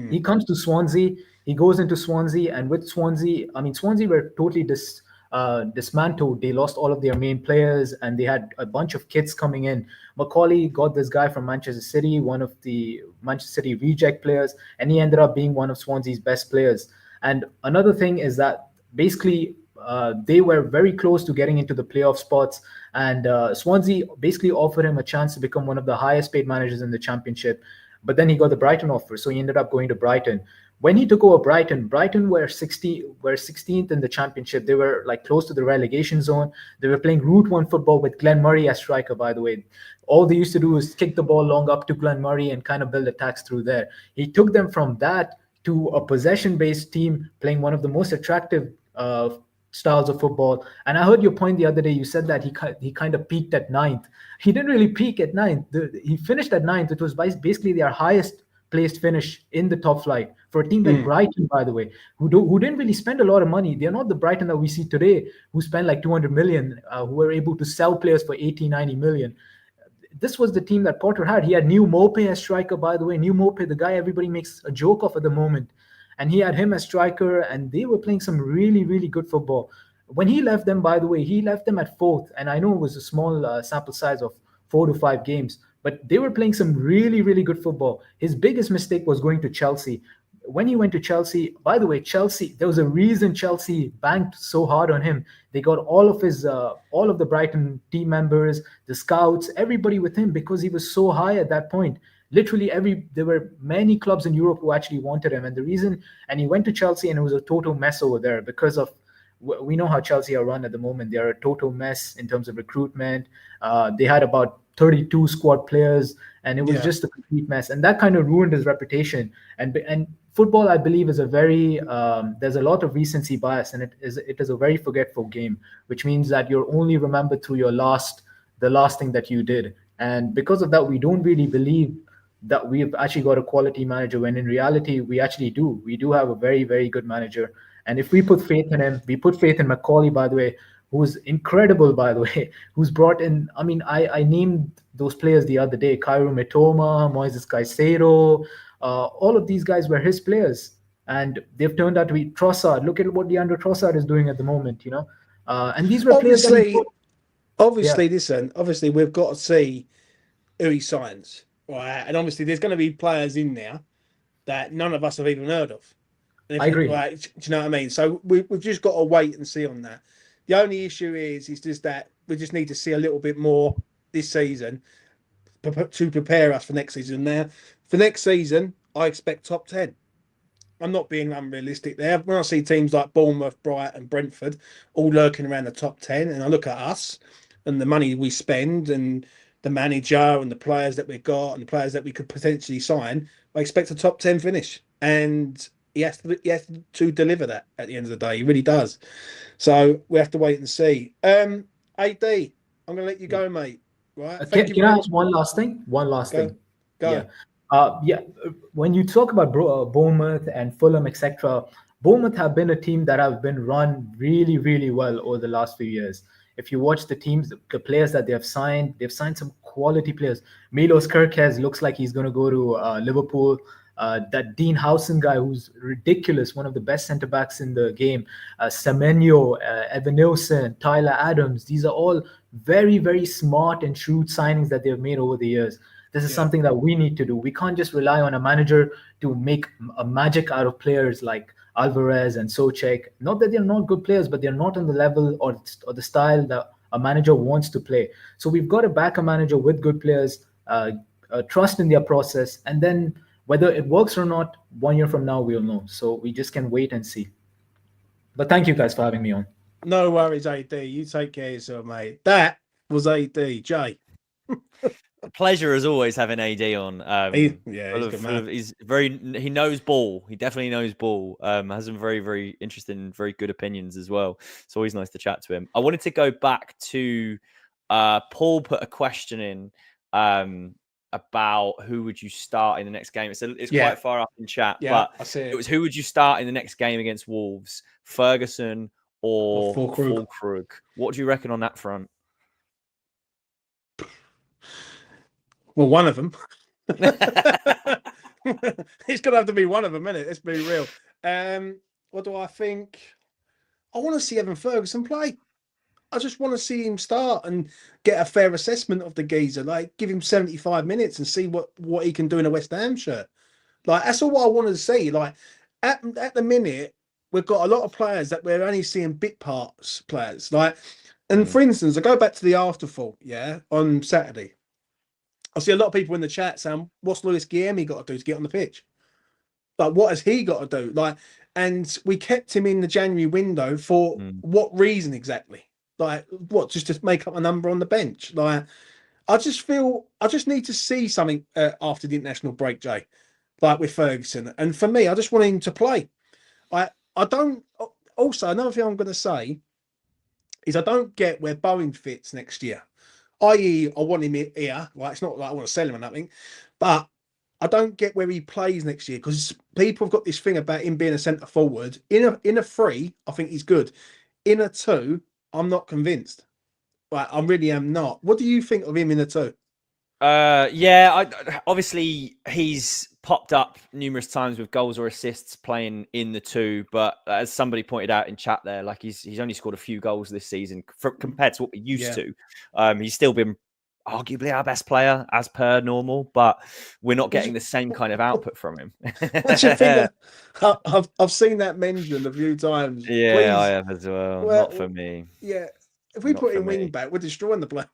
He comes to Swansea, he goes into Swansea, and with Swansea, Swansea were totally dismantled. They lost all of their main players, and they had a bunch of kids coming in. McCauley got this guy from Manchester City, one of the Manchester City reject players, and he ended up being one of Swansea's best players. And another thing is that basically they were very close to getting into the playoff spots, and Swansea basically offered him a chance to become one of the highest paid managers in the championship. But then he got the Brighton offer, so he ended up going to Brighton. When he took over Brighton were 16th in the championship. They were like close to the relegation zone. They were playing Route 1 football with Glenn Murray as striker, by the way. All they used to do is kick the ball long up to Glenn Murray and kind of build attacks through there. He took them from that to a possession-based team playing one of the most attractive styles of football. And I heard your point the other day. You said that he kind of peaked at ninth. He didn't really peak at ninth. He finished at ninth. It was basically their highest placed finish in the top flight for a team like Brighton, by the way, who didn't really spend a lot of money. They're not the Brighton that we see today, who spend like 200 million, who were able to sell players for 80, 90 million. This was the team that Potter had. He had New Mope as striker, by the way. New Mope, the guy everybody makes a joke of at the moment. And he had him as striker, and they were playing some really, really good football. When he left them, by the way, he left them at fourth. And I know it was a small sample size of 4 to 5 games, but they were playing some really, really good football. His biggest mistake was going to Chelsea. When he went to Chelsea, by the way, Chelsea, there was a reason Chelsea banked so hard on him. They got all of the Brighton team members, the scouts, everybody with him because he was so high at that point. Literally there were many clubs in Europe who actually wanted him. And he went to Chelsea and it was a total mess over there because of, we know how Chelsea are run at the moment. They are a total mess in terms of recruitment. They had about 32 squad players, and it was just a complete mess. And that kind of ruined his reputation. And football, I believe, is a very there's a lot of recency bias, and it is a very forgetful game, which means that you're only remembered through the last thing that you did. And because of that, we don't really believe that we've actually got a quality manager, when in reality we actually do. We do have a very, very good manager. And if we put faith in him, we put faith in Michail, by the way, who's incredible, by the way, who's brought in, I mean, I named those players the other day, Cairo Mitoma, Moises Caicedo, all of these guys were his players. And they've turned out to be Trossard. Look at what Leandro Trossard is doing at the moment, you know. And these were obviously, players that obviously, we've got to see who he signs, right? And obviously, there's going to be players in there that none of us have even heard of. I agree. Right, do you know what I mean? So we've just got to wait and see on that. The only issue is just that we just need to see a little bit more this season to prepare us for next season. Now, for next season, I expect top 10. I'm not being unrealistic there. When I see teams like Bournemouth, Brighton, Brentford all lurking around the top 10, and I look at us and the money we spend and the manager and the players that we've got and the players that we could potentially sign, I expect a top 10 finish. And he has to deliver that at the end of the day. He really does. So we have to wait and see. AD, I'm going to let you go, mate. Right? Can I ask one last thing? Go. Yeah. When you talk about Bournemouth and Fulham, etc., Bournemouth have been a team that have been run really, really well over the last few years. If you watch the teams, the players that they've signed some quality players. Milos Kerkez looks like he's going to go to Liverpool. That Dean Howson guy, who's ridiculous, one of the best centre backs in the game. Semenyo, Evan Nilsson, Tyler Adams. These are all very, very smart and shrewd signings that they've made over the years. This is something that we need to do. We can't just rely on a manager to make a magic out of players like Alvarez and Souček. Not that they're not good players, but they're not on the level or the style that a manager wants to play. So we've got to back a manager with good players, trust in their process, and then whether it works or not, 1 year from now, we'll know. So we just can wait and see. But thank you guys for having me on. No worries, AD. You take care of yourself, mate. That was AD. Jay. A pleasure as always having AD on. He's he knows ball. He definitely knows ball. Has some very, very interesting, very good opinions as well. It's always nice to chat to him. I wanted to go back to Paul put a question in about who would you start in the next game. It's quite far up in chat, but I see it. It was who would you start in the next game against Wolves, Ferguson or Füllkrug? What do you reckon on that front? Well, one of them. It's going to have to be one of them, isn't it? Let's be real. What do I think? I want to see Evan Ferguson play. I just want to see him start and get a fair assessment of the geezer. Like, give him 75 minutes and see what he can do in a West Ham shirt. Like, that's all I want to see. Like, at the minute, we've got a lot of players that we're only seeing bit parts players. Like, and for instance, I go back to the afterfall, on Saturday. I see a lot of people in the chat saying, "What's Luis Guilherme got to do to get on the pitch? Like, what has he got to do?" Like, and we kept him in the January window for what reason exactly? Like, what, just to make up a number on the bench? Like, I just need to see something after the international break, Jay, like with Ferguson. And for me, I just want him to play. I don't. Also, another thing I'm going to say is I don't get where Bowen fits next year. I.e., I want him here. Like, it's not like I want to sell him or nothing, but I don't get where he plays next year because people have got this thing about him being a centre forward. In a 3, I think he's good. In a 2, I'm not convinced. Like, I really am not. What do you think of him in a 2? Obviously he's popped up numerous times with goals or assists playing in the 2, but as somebody pointed out in chat there, like he's only scored a few goals this season compared to what we used to. He's still been arguably our best player as per normal, but we're not getting the same kind of output from him. What do you think? I've seen that mentioned a few times. Yeah, Please. I have as well. Not for me. Yeah, if we put in wing back, we're destroying the player.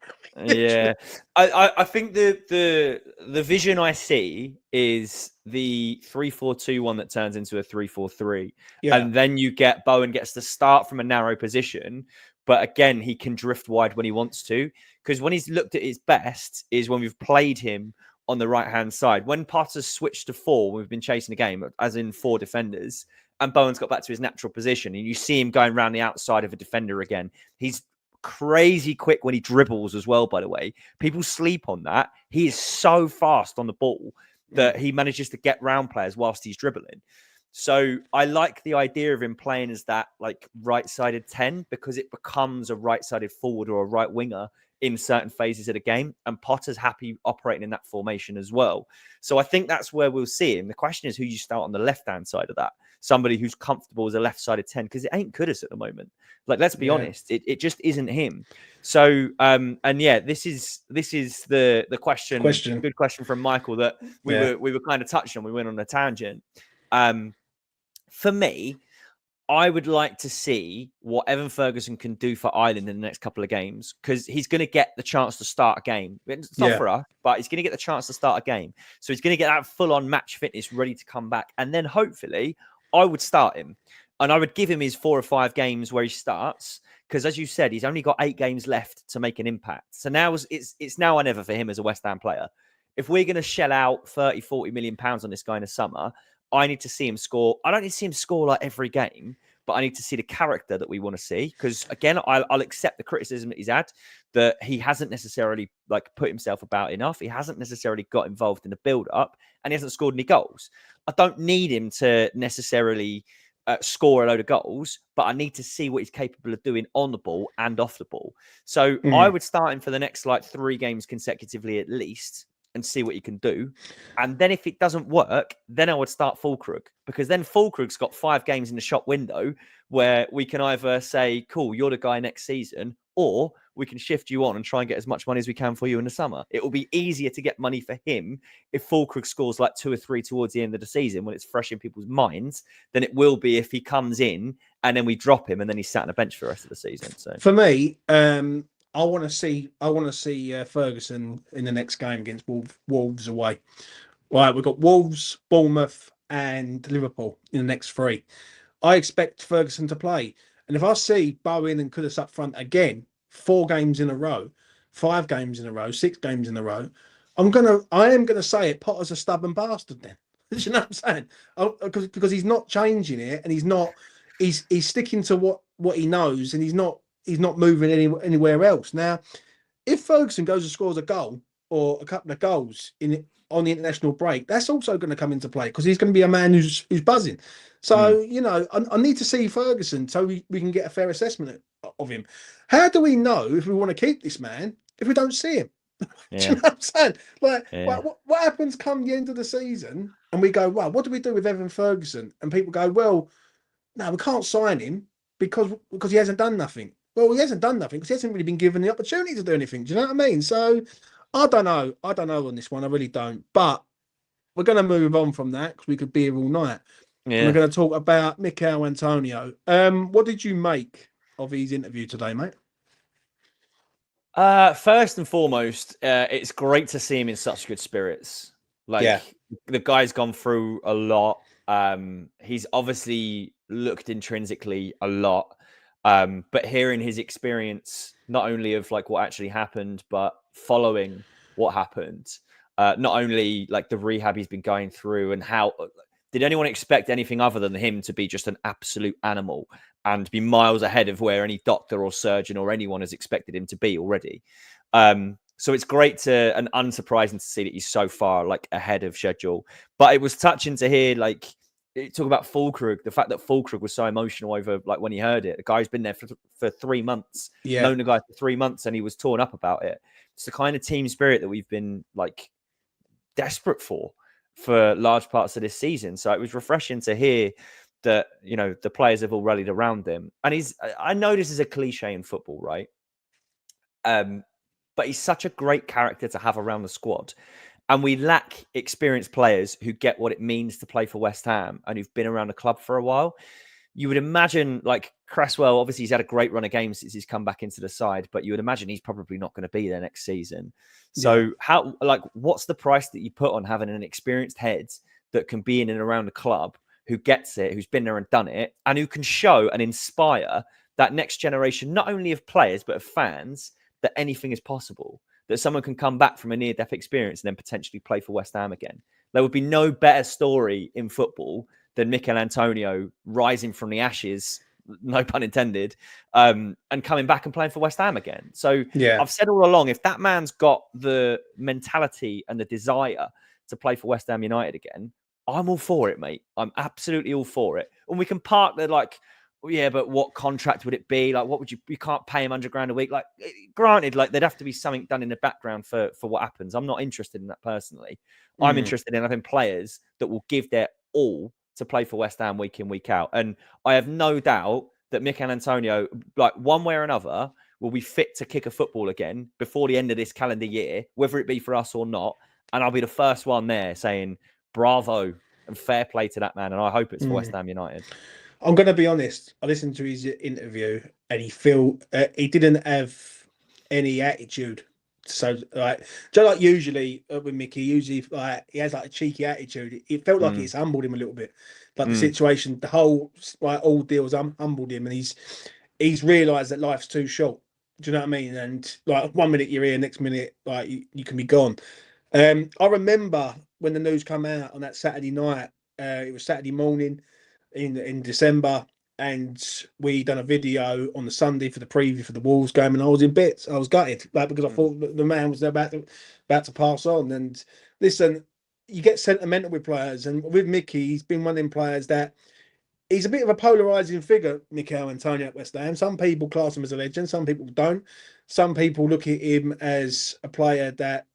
Yeah, I think the vision I see is the 3-4-2 that turns into a 3-4-3, and then you get Bowen gets to start from a narrow position, but again he can drift wide when he wants to, because when he's looked at his best is when we've played him on the right hand side. When Potter's switched to 4, we've been chasing the game as in 4 defenders, and Bowen's got back to his natural position, and you see him going around the outside of a defender again. He's crazy quick when he dribbles as well, by the way. People sleep on that. He is so fast on the ball that he manages to get round players whilst he's dribbling. So I like the idea of him playing as that like right-sided 10, because it becomes a right-sided forward or a right winger in certain phases of the game, and Potter's happy operating in that formation as well. So I think that's where we'll see him. The question is who you start on the left-hand side of that. Somebody who's comfortable as a left-sided 10, because it ain't Kudus at the moment. Like, let's be honest, it just isn't him. So, and yeah, this is the question. Good question from Michael that we were kind of touching on. We went on a tangent. For me, I would like to see what Evan Ferguson can do for Ireland in the next couple of games, because he's going to get the chance to start a game. It's not for us, but he's going to get the chance to start a game. So he's going to get that full-on match fitness ready to come back. And then hopefully I would start him. And I would give him his 4 or 5 games where he starts, because as you said, he's only got 8 games left to make an impact. So now it's now or never for him as a West Ham player. If we're going to shell out 30, 40 million pounds on this guy in the summer, I need to see him score. I don't need to see him score like every game, but I need to see the character that we want to see. Because again, I'll accept the criticism that he's had, that he hasn't necessarily like put himself about enough. He hasn't necessarily got involved in the build-up, and he hasn't scored any goals. I don't need him to necessarily score a load of goals, but I need to see what he's capable of doing on the ball and off the ball. So I would start him for the next like 3 games consecutively at least, and see what he can do. And then if it doesn't work, then I would start Fulkrug, because then Fulkrug's got 5 games in the shop window where we can either say, cool, you're the guy next season, or we can shift you on and try and get as much money as we can for you in the summer. It will be easier to get money for him if Fulkrug scores like 2 or 3 towards the end of the season when it's fresh in people's minds than it will be if he comes in and then we drop him and then he's sat on a bench for the rest of the season. So for me, I want to see Ferguson in the next game against Wolves away. Right, we've got Wolves, Bournemouth, and Liverpool in the next 3. I expect Ferguson to play, and if I see Bowen and Kudus up front again, 4 games in a row, 5 games in a row, 6 games in a row, I am gonna say it. Potter's a stubborn bastard. Then, you know what I'm saying? Because he's not changing it, and he's sticking to what he knows, and he's not moving anywhere else. Now, if Ferguson goes and scores a goal or a couple of goals on the international break, that's also going to come into play, because he's going to be a man who's buzzing. So, you know, I need to see Ferguson so we can get a fair assessment of him. How do we know if we want to keep this man if we don't see him? Yeah. Do you know what I'm saying? Like what happens come the end of the season and we go, well, what do we do with Evan Ferguson? And people go, well, no, we can't sign him because he hasn't done nothing. Well, he hasn't done nothing because he hasn't really been given the opportunity to do anything. Do you know what I mean? So I don't know. I don't know on this one. I really don't. But we're going to move on from that because we could be here all night. Yeah. And we're going to talk about Michailantonio. What did you make of his interview today, mate? First and foremost, it's great to see him in such good spirits. Like Yeah. the guy's gone through a lot. He's obviously looked intrinsically a lot. But hearing his experience, not only of like what actually happened, but following what happened, not only like the rehab he's been going through and how did anyone expect anything other than him to be just an absolute animal and be miles ahead of where any doctor or surgeon or anyone has expected him to be already? So it's great to and unsurprising to see that he's so far like ahead of schedule. But it was touching to hear like talk about Fulkrug, the fact that Fulkrug was so emotional over like when he heard it. The guy's been there for 3 months, Yeah. known the guy for 3 months, and he was torn up about it. It's the kind of team spirit that we've been like desperate for large parts of this season. So it was refreshing to hear that, you know, the players have all rallied around him. And I know this is a cliche in football, right? But he's such a great character to have around the squad. And we lack experienced players who get what it means to play for West Ham and who've been around the club for a while. You would imagine, like Cresswell, obviously he's had a great run of games since he's come back into the side, but you would imagine he's probably not going to be there next season. So what's the price that you put on having an experienced head that can be in and around the club, who gets it, who's been there and done it, and who can show and inspire that next generation, not only of players, but of fans, that anything is possible, that someone can come back from a near-death experience and then potentially play for West Ham again. There would be no better story in football than Michail rising from the ashes, no pun intended, and coming back and playing for West Ham again. So I've said all along, if that man's got the mentality and the desire to play for West Ham United again, I'm all for it, mate. I'm absolutely all for it. And we can park the like, yeah, but what contract would it be? Like, what would you can't pay him £100 a week. Like, granted, like there'd have to be something done in the background for what happens. I'm not interested in that personally. I'm interested in having players that will give their all to play for West Ham week in, week out. And I have no doubt that Michail, like one way or another, will be fit to kick a football again before the end of this calendar year, whether it be for us or not. And I'll be the first one there saying bravo and fair play to that man. And I hope it's for West Ham United. I'm going to be honest. I listened to his interview and he didn't have any attitude. So like usually with Mickey, usually like he has like a cheeky attitude. It felt like it's humbled him a little bit. Like the situation, the whole like ordeal's humbled him, and he's realised that life's too short. Do you know what I mean? And like 1 minute you're here, next minute like you can be gone. I remember when the news came out on that Saturday night. It was Saturday morning in December, and we done a video on the Sunday for the preview for the Wolves game, and I was in bits. I was gutted, like because I thought the man was about to pass on. And listen, you get sentimental with players, and with Mickey, he's been one of them players that he's a bit of a polarizing figure. Michailantonio at West Ham. Some people class him as a legend, some people don't. Some people look at him as a player that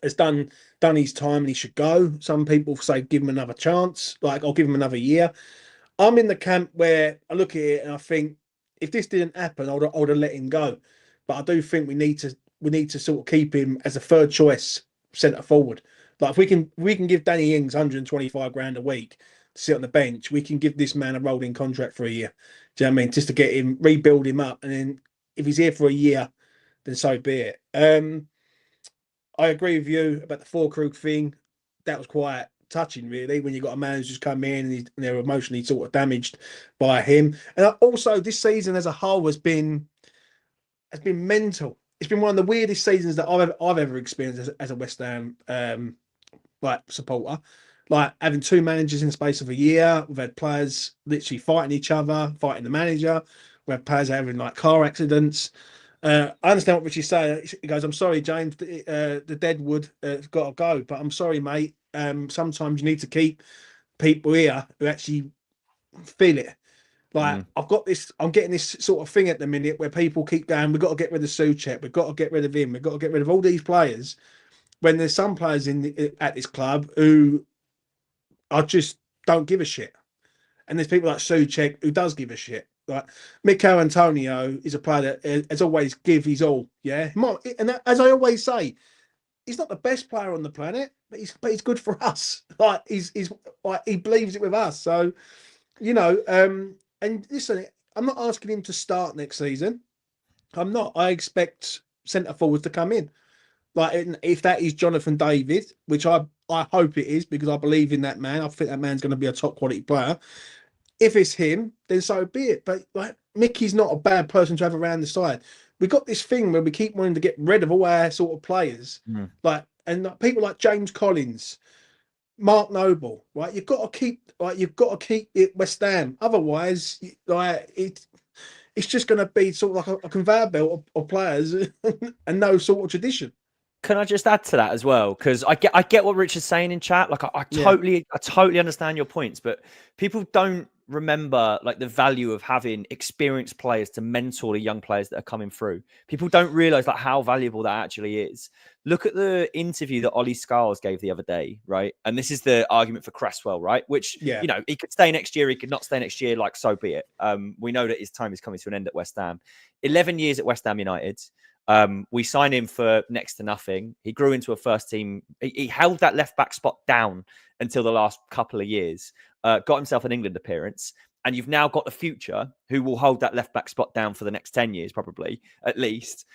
has done his time and he should go. Some people say give him another chance, like I'll give him another year. I'm in the camp where I look at it and I think if this didn't happen, I would have let him go. But I do think we need to sort of keep him as a third choice centre forward. Like if we can give Danny Ings 125 grand a week to sit on the bench, we can give this man a rolling contract for a year. Do you know what I mean? Just to get him, rebuild him up, and then if he's here for a year, then so be it. I agree with you about the Fulkrug thing. That was quite touching, really, when you got a man who's just come in and they're emotionally sort of damaged by him. And also, this season as a whole has been mental. It's been one of the weirdest seasons that I've ever experienced as a West Ham supporter. Like having two managers in the space of a year. We've had players literally fighting each other, fighting the manager. We have players having like car accidents. I understand what Richie's saying. He goes, "I'm sorry, James. The deadwood has got to go, but I'm sorry, mate. Sometimes you need to keep people here who actually feel it. Like I've got this. I'm getting this sort of thing at the minute where people keep going. We've got to get rid of Souček. We've got to get rid of him. We've got to get rid of all these players. When there's some players at this club who I just don't give a shit, and there's people like Souček who does give a shit." Like Michail is a player that has always give his all. Yeah, and as I always say, he's not the best player on the planet, but he's good for us. Like he's like he believes it with us. So and listen, I'm not asking him to start next season. I'm not. I expect centre forwards to come in. Like, if that is Jonathan David, which I hope it is, because I believe in that man. I think that man's going to be a top quality player. If it's him, then so be it. But like, Mickey's not a bad person to have around the side. We got this thing where we keep wanting to get rid of all our sort of players, and people like James Collins, Mark Noble, right? You've got to keep it West Ham. Otherwise, it's just going to be sort of like a conveyor belt of players and no sort of tradition. Can I just add to that as well? Because I get what Richard's saying in chat. Like I totally understand your points, but people don't remember like the value of having experienced players to mentor the young players that are coming through. People don't realize like how valuable that actually is. Look at the interview that Ollie Scholes gave the other day, right? And this is the argument for Cresswell, right? Which, you know, he could stay next year, he could not stay next year, like so be it. We know that his time is coming to an end at West Ham. 11 years at West Ham United. We signed him for next to nothing. He grew into a first team. He held that left back spot down until the last couple of years, got himself an England appearance. And you've now got the future who will hold that left back spot down for the next 10 years, probably, at least,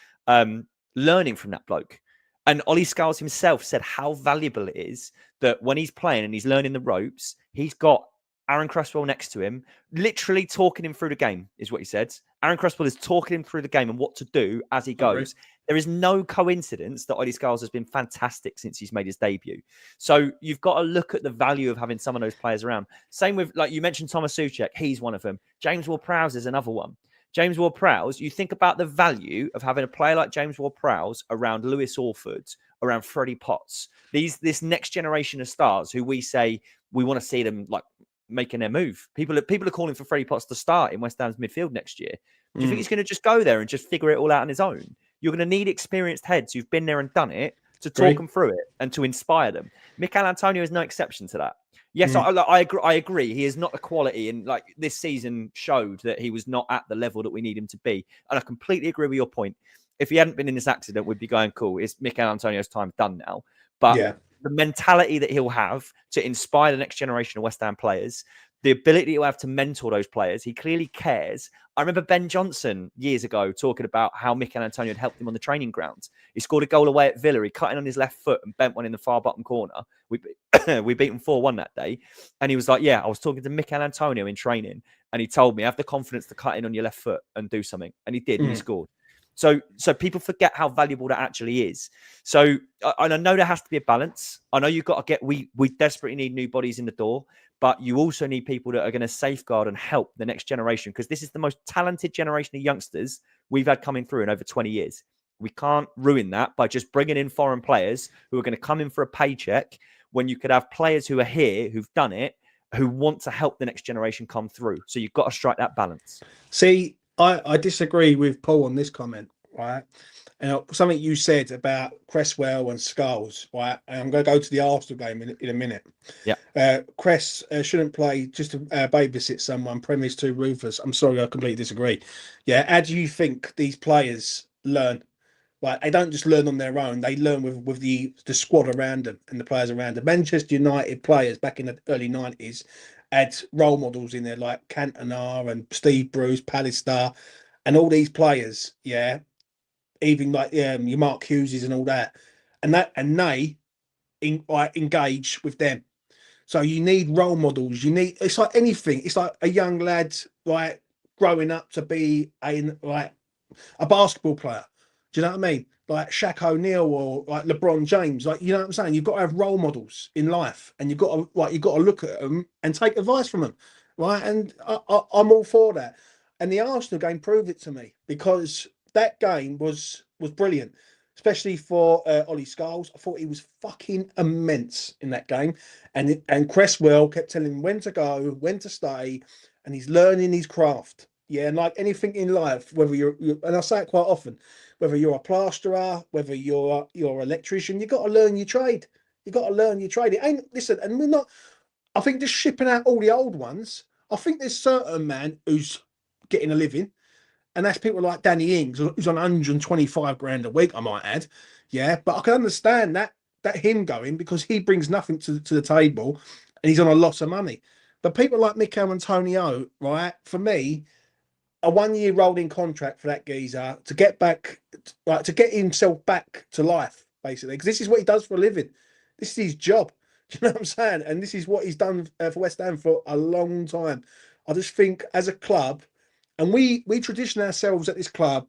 learning from that bloke. And Ollie Scholes himself said how valuable it is that when he's playing and he's learning the ropes, he's got Aaron Cresswell next to him, literally talking him through the game, is what he said. Aaron Cresswell is talking him through the game and what to do as he goes. There is no coincidence that Ollie Scholes has been fantastic since he's made his debut. So you've got to look at the value of having some of those players around. Same with, like you mentioned, Thomas Souček. He's one of them. James Ward-Prowse is another one. James Ward-Prowse, you think about the value of having a player like James Ward-Prowse around Lewis Orford, around Freddie Potts. This next generation of stars who we say we want to see them like making their move. People are calling for Freddie Potts to start in West Ham's midfield next year. Do you think he's going to just go there and just figure it all out on his own? You're going to need experienced heads who've been there and done it to talk them through it and to inspire them. Michailantonio is no exception to that. Yes, I agree. He is not the quality, and like this season showed that he was not at the level that we need him to be. And I completely agree with your point. If he hadn't been in this accident, we'd be going, cool, it's Michailantonio's time done now. But the mentality that he'll have to inspire the next generation of West Ham players, the ability he'll have to mentor those players, he clearly cares. I remember Ben Johnson years ago talking about how Michailantonio had helped him on the training ground. He scored a goal away at Villa. He cut in on his left foot and bent one in the far bottom corner. We beat him 4-1 that day. And he was like, yeah, I was talking to Michailantonio in training. And he told me, have the confidence to cut in on your left foot and do something. And he did, and he scored. So people forget how valuable that actually is. So and I know there has to be a balance. I know you've got to get, we desperately need new bodies in the door, but you also need people that are going to safeguard and help the next generation, because this is the most talented generation of youngsters we've had coming through in over 20 years. We can't ruin that by just bringing in foreign players who are going to come in for a paycheck when you could have players who are here, who've done it, who want to help the next generation come through. So you've got to strike that balance. See, I disagree with Paul on this comment, right? And something you said about Cresswell and Scholes, right? And I'm going to go to the Arsenal game in a minute. Yeah. Cress shouldn't play just to babysit someone, premise too ruthless. I'm sorry, I completely disagree. Yeah, how do you think these players learn? Like, they don't just learn on their own. They learn with the squad around them and the players around them. Manchester United players back in the early 90s had role models in there like Cantona and Steve Bruce, Pallister, and all these players, even like your Mark Hugheses and all that. And they engage with them. So you need role models. It's like anything. It's like a young lad like growing up to be a basketball player. Do you know what I mean? Like Shaq O'Neal or like LeBron James. Like, you know what I'm saying? You've got to have role models in life, and you've got to look at them and take advice from them, right? And I'm all for that. And the Arsenal game proved it to me, because that game was brilliant, especially for Ollie Scholes. I thought he was fucking immense in that game, and Cresswell kept telling him when to go, when to stay, and he's learning his craft. Yeah, and like anything in life, whether you're and I say it quite often, whether you're a plasterer, whether you're an electrician, you got to learn your trade. You got to learn your trade. It ain't, listen, and we're not. I think just shipping out all the old ones. I think there's certain man who's getting a living, and that's people like Danny Ings, who's on 125 grand a week, I might add. Yeah, but I can understand that him going, because he brings nothing to the table, and he's on a lot of money. But people like Michail Antonio, right? For me, a 1-year rolling contract for that geezer to get back, like to get himself back to life, basically, because this is what he does for a living. This is his job. Do you know what I'm saying? And this is what he's done for West Ham for a long time. I just think as a club, and we tradition ourselves at this club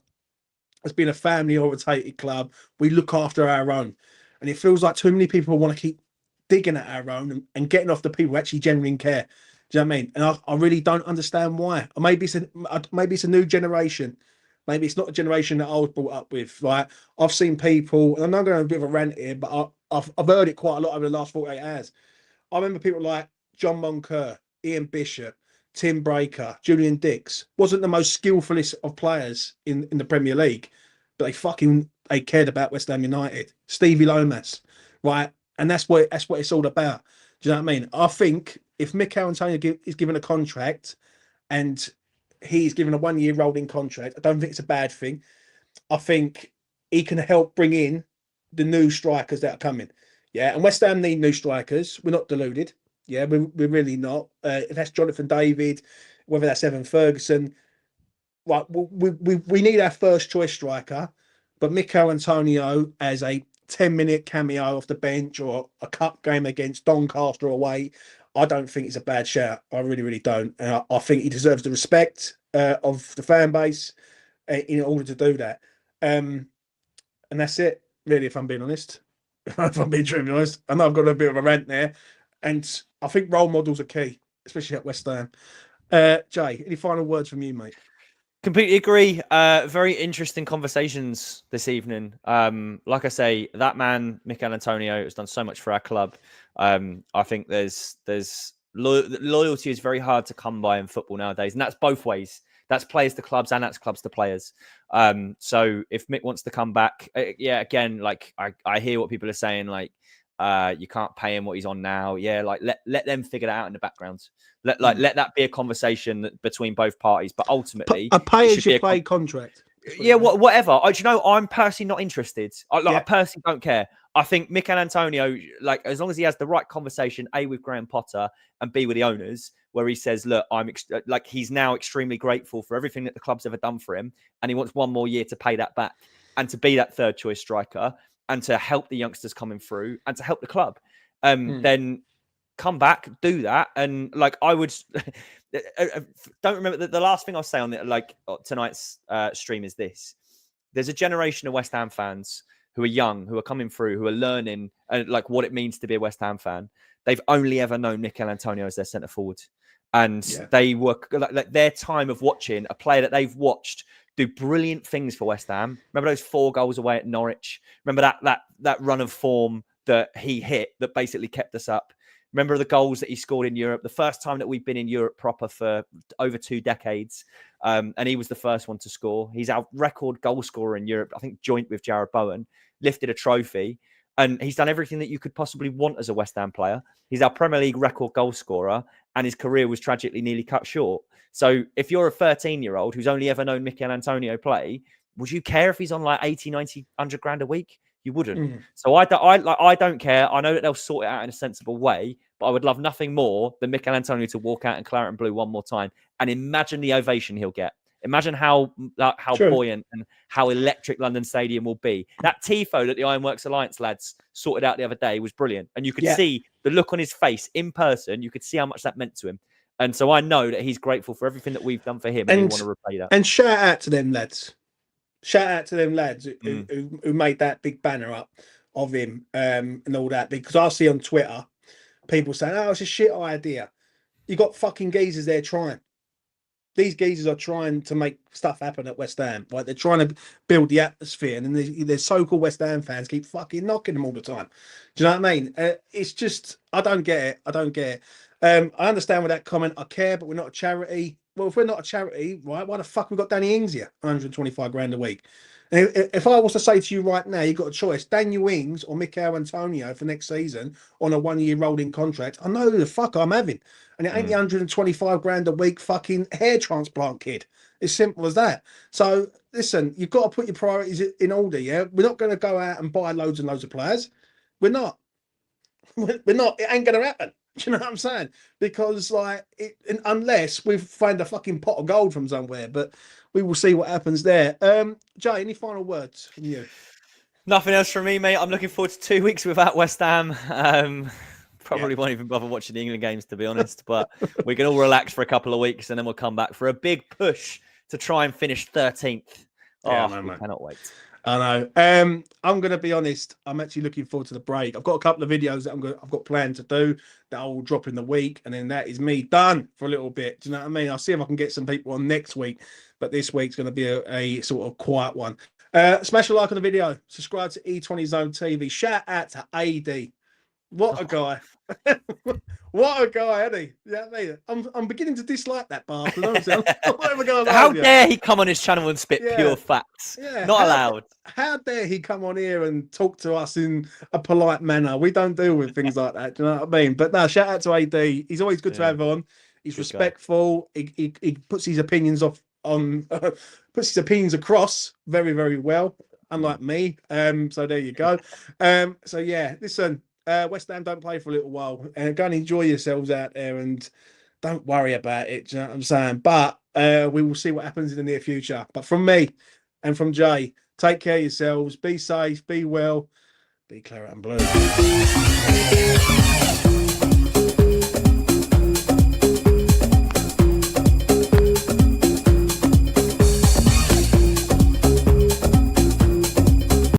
as being a family orientated club. We look after our own, and it feels like too many people want to keep digging at our own and getting off the people who actually genuinely care. Do you know what I mean? And I really don't understand why. Or maybe it's a new generation. Maybe it's not a generation that I was brought up with. Like I've seen people, and I'm not going to have a bit of a rant here, but I've heard it quite a lot over the last 48 hours. I remember people like John Moncur, Ian Bishop, Tim Breaker, Julian Dix wasn't the most skillfulest of players in the Premier League, but they cared about West Ham United. Stevie Lomas, right? And that's what it's all about. Do you know what I mean? I think if Michail is given a contract and he's given a 1-year rolling contract, I don't think it's a bad thing. I think he can help bring in the new strikers that are coming. Yeah, and West Ham need new strikers. We're not deluded. Yeah, we're really not. If that's Jonathan David, whether that's Evan Ferguson, right? We need our first choice striker, but Michailantonio as a 10-minute cameo off the bench or a cup game against Doncaster away, I don't think it's a bad shout. I really, really don't. I think he deserves the respect of the fan base in order to do that. And that's it, really, if I'm being honest. If I'm being truly honest. I know I've got a bit of a rant there. And I think role models are key, especially at West Ham. Jay, any final words from you, mate? Completely agree. Very interesting conversations this evening. Like I say, that man, Michailantonio, has done so much for our club. I think there's loyalty is very hard to come by in football nowadays, and that's both ways. That's players to clubs and that's clubs to players. So if Mick wants to come back, yeah, again, like I hear what people are saying, like you can't pay him what he's on now. Yeah, like let them figure that out in the background. Let that be a conversation between both parties. But ultimately, a pay as you play contract. Yeah, whatever. I'm personally not interested. I personally don't care. I think Michail, like, as long as he has the right conversation, A, with Graham Potter and B, with the owners, where he says, look, he's now extremely grateful for everything that the club's ever done for him. And he wants 1 more year to pay that back and to be that third choice striker and to help the youngsters coming through and to help the club. Then come back, do that. And like, I would don't remember the last thing I'll say on tonight's stream is this. There's a generation of West Ham fans who are young, who are coming through, who are learning like what it means to be a West Ham fan. They've only ever known Michail as their centre forward. And they were like their time of watching a player that they've watched do brilliant things for West Ham. Remember those 4 goals away at Norwich? Remember that run of form that he hit that basically kept us up? Remember the goals that he scored in Europe, the first time that we've been in Europe proper for over 2 decades. And he was the first one to score. He's our record goal scorer in Europe, I think joint with Jared Bowen, lifted a trophy. And he's done everything that you could possibly want as a West Ham player. He's our Premier League record goal scorer, and his career was tragically nearly cut short. So if you're a 13-year-old who's only ever known Michail play, would you care if he's on like 80, 90, 100 grand a week? You wouldn't. So I don't care. I know that they'll sort it out in a sensible way, but I would love nothing more than Michail to walk out in claret and blue 1 more time and imagine the ovation he'll get. Imagine how buoyant and how electric London Stadium will be. That tifo that the Ironworks Alliance lads sorted out the other day was brilliant. And you could see the look on his face in person. You could see how much that meant to him. And so I know that he's grateful for everything that we've done for him and he'll want to repay that. And shout out to them lads. Shout out to them lads who made that big banner up of him and all that. Because I see on Twitter people saying, oh, it's a shit idea. You got fucking geezers there trying. These geezers are trying to make stuff happen at West Ham. Right? They're trying to build the atmosphere. And then their so-called West Ham fans keep fucking knocking them all the time. Do you know what I mean? It's just, I don't get it. I don't get it. I understand with that comment, I care, but we're not a charity. Well, if we're not a charity, right, why the fuck we got Danny Ings here? 125 grand a week. And if I was to say to you right now, you've got a choice, Daniel Ings or Michail for next season on a 1-year rolling contract, I know who the fuck I'm having. And it ain't the 125 grand a week fucking hair transplant kid. It's simple as that. So, listen, you've got to put your priorities in order, yeah? We're not going to go out and buy loads and loads of players. We're not. We're not. It ain't going to happen. Do you know what I'm saying? Because like, unless we've found a fucking pot of gold from somewhere, but we will see what happens there. Jay, any final words from you? Nothing else from me, mate. I'm looking forward to 2 weeks without West Ham. Probably won't even bother watching the England games, to be honest. But we can all relax for a couple of weeks, and then we'll come back for a big push to try and finish 13th. Yeah, Oh, we cannot wait. I know. I'm going to be honest. I'm actually looking forward to the break. I've got a couple of videos that I've got planned to do that I will drop in the week, and then that is me done for a little bit. Do you know what I mean? I'll see if I can get some people on next week, but this week's going to be a sort of quiet one. Smash a like on the video. Subscribe to E20 Zone TV. Shout out to AD. What a guy. What a guy, isn't he? Yeah, you know I mean? I'm beginning to dislike that bastard. How dare he come on his channel and spit pure facts? Yeah, not allowed. How dare he come on here and talk to us in a polite manner? We don't deal with things like that. Do you know what I mean? But no, shout out to AD. He's always good to have on. He's good respectful. He puts his opinions puts his opinions across very, very well, unlike me. So there you go. So yeah, listen. West Ham don't play for a little while, and go and enjoy yourselves out there, and don't worry about it. Do you know what I'm saying? But we will see what happens in the near future. But from me and from Jay, take care of yourselves, be safe, be well, be claret and blue.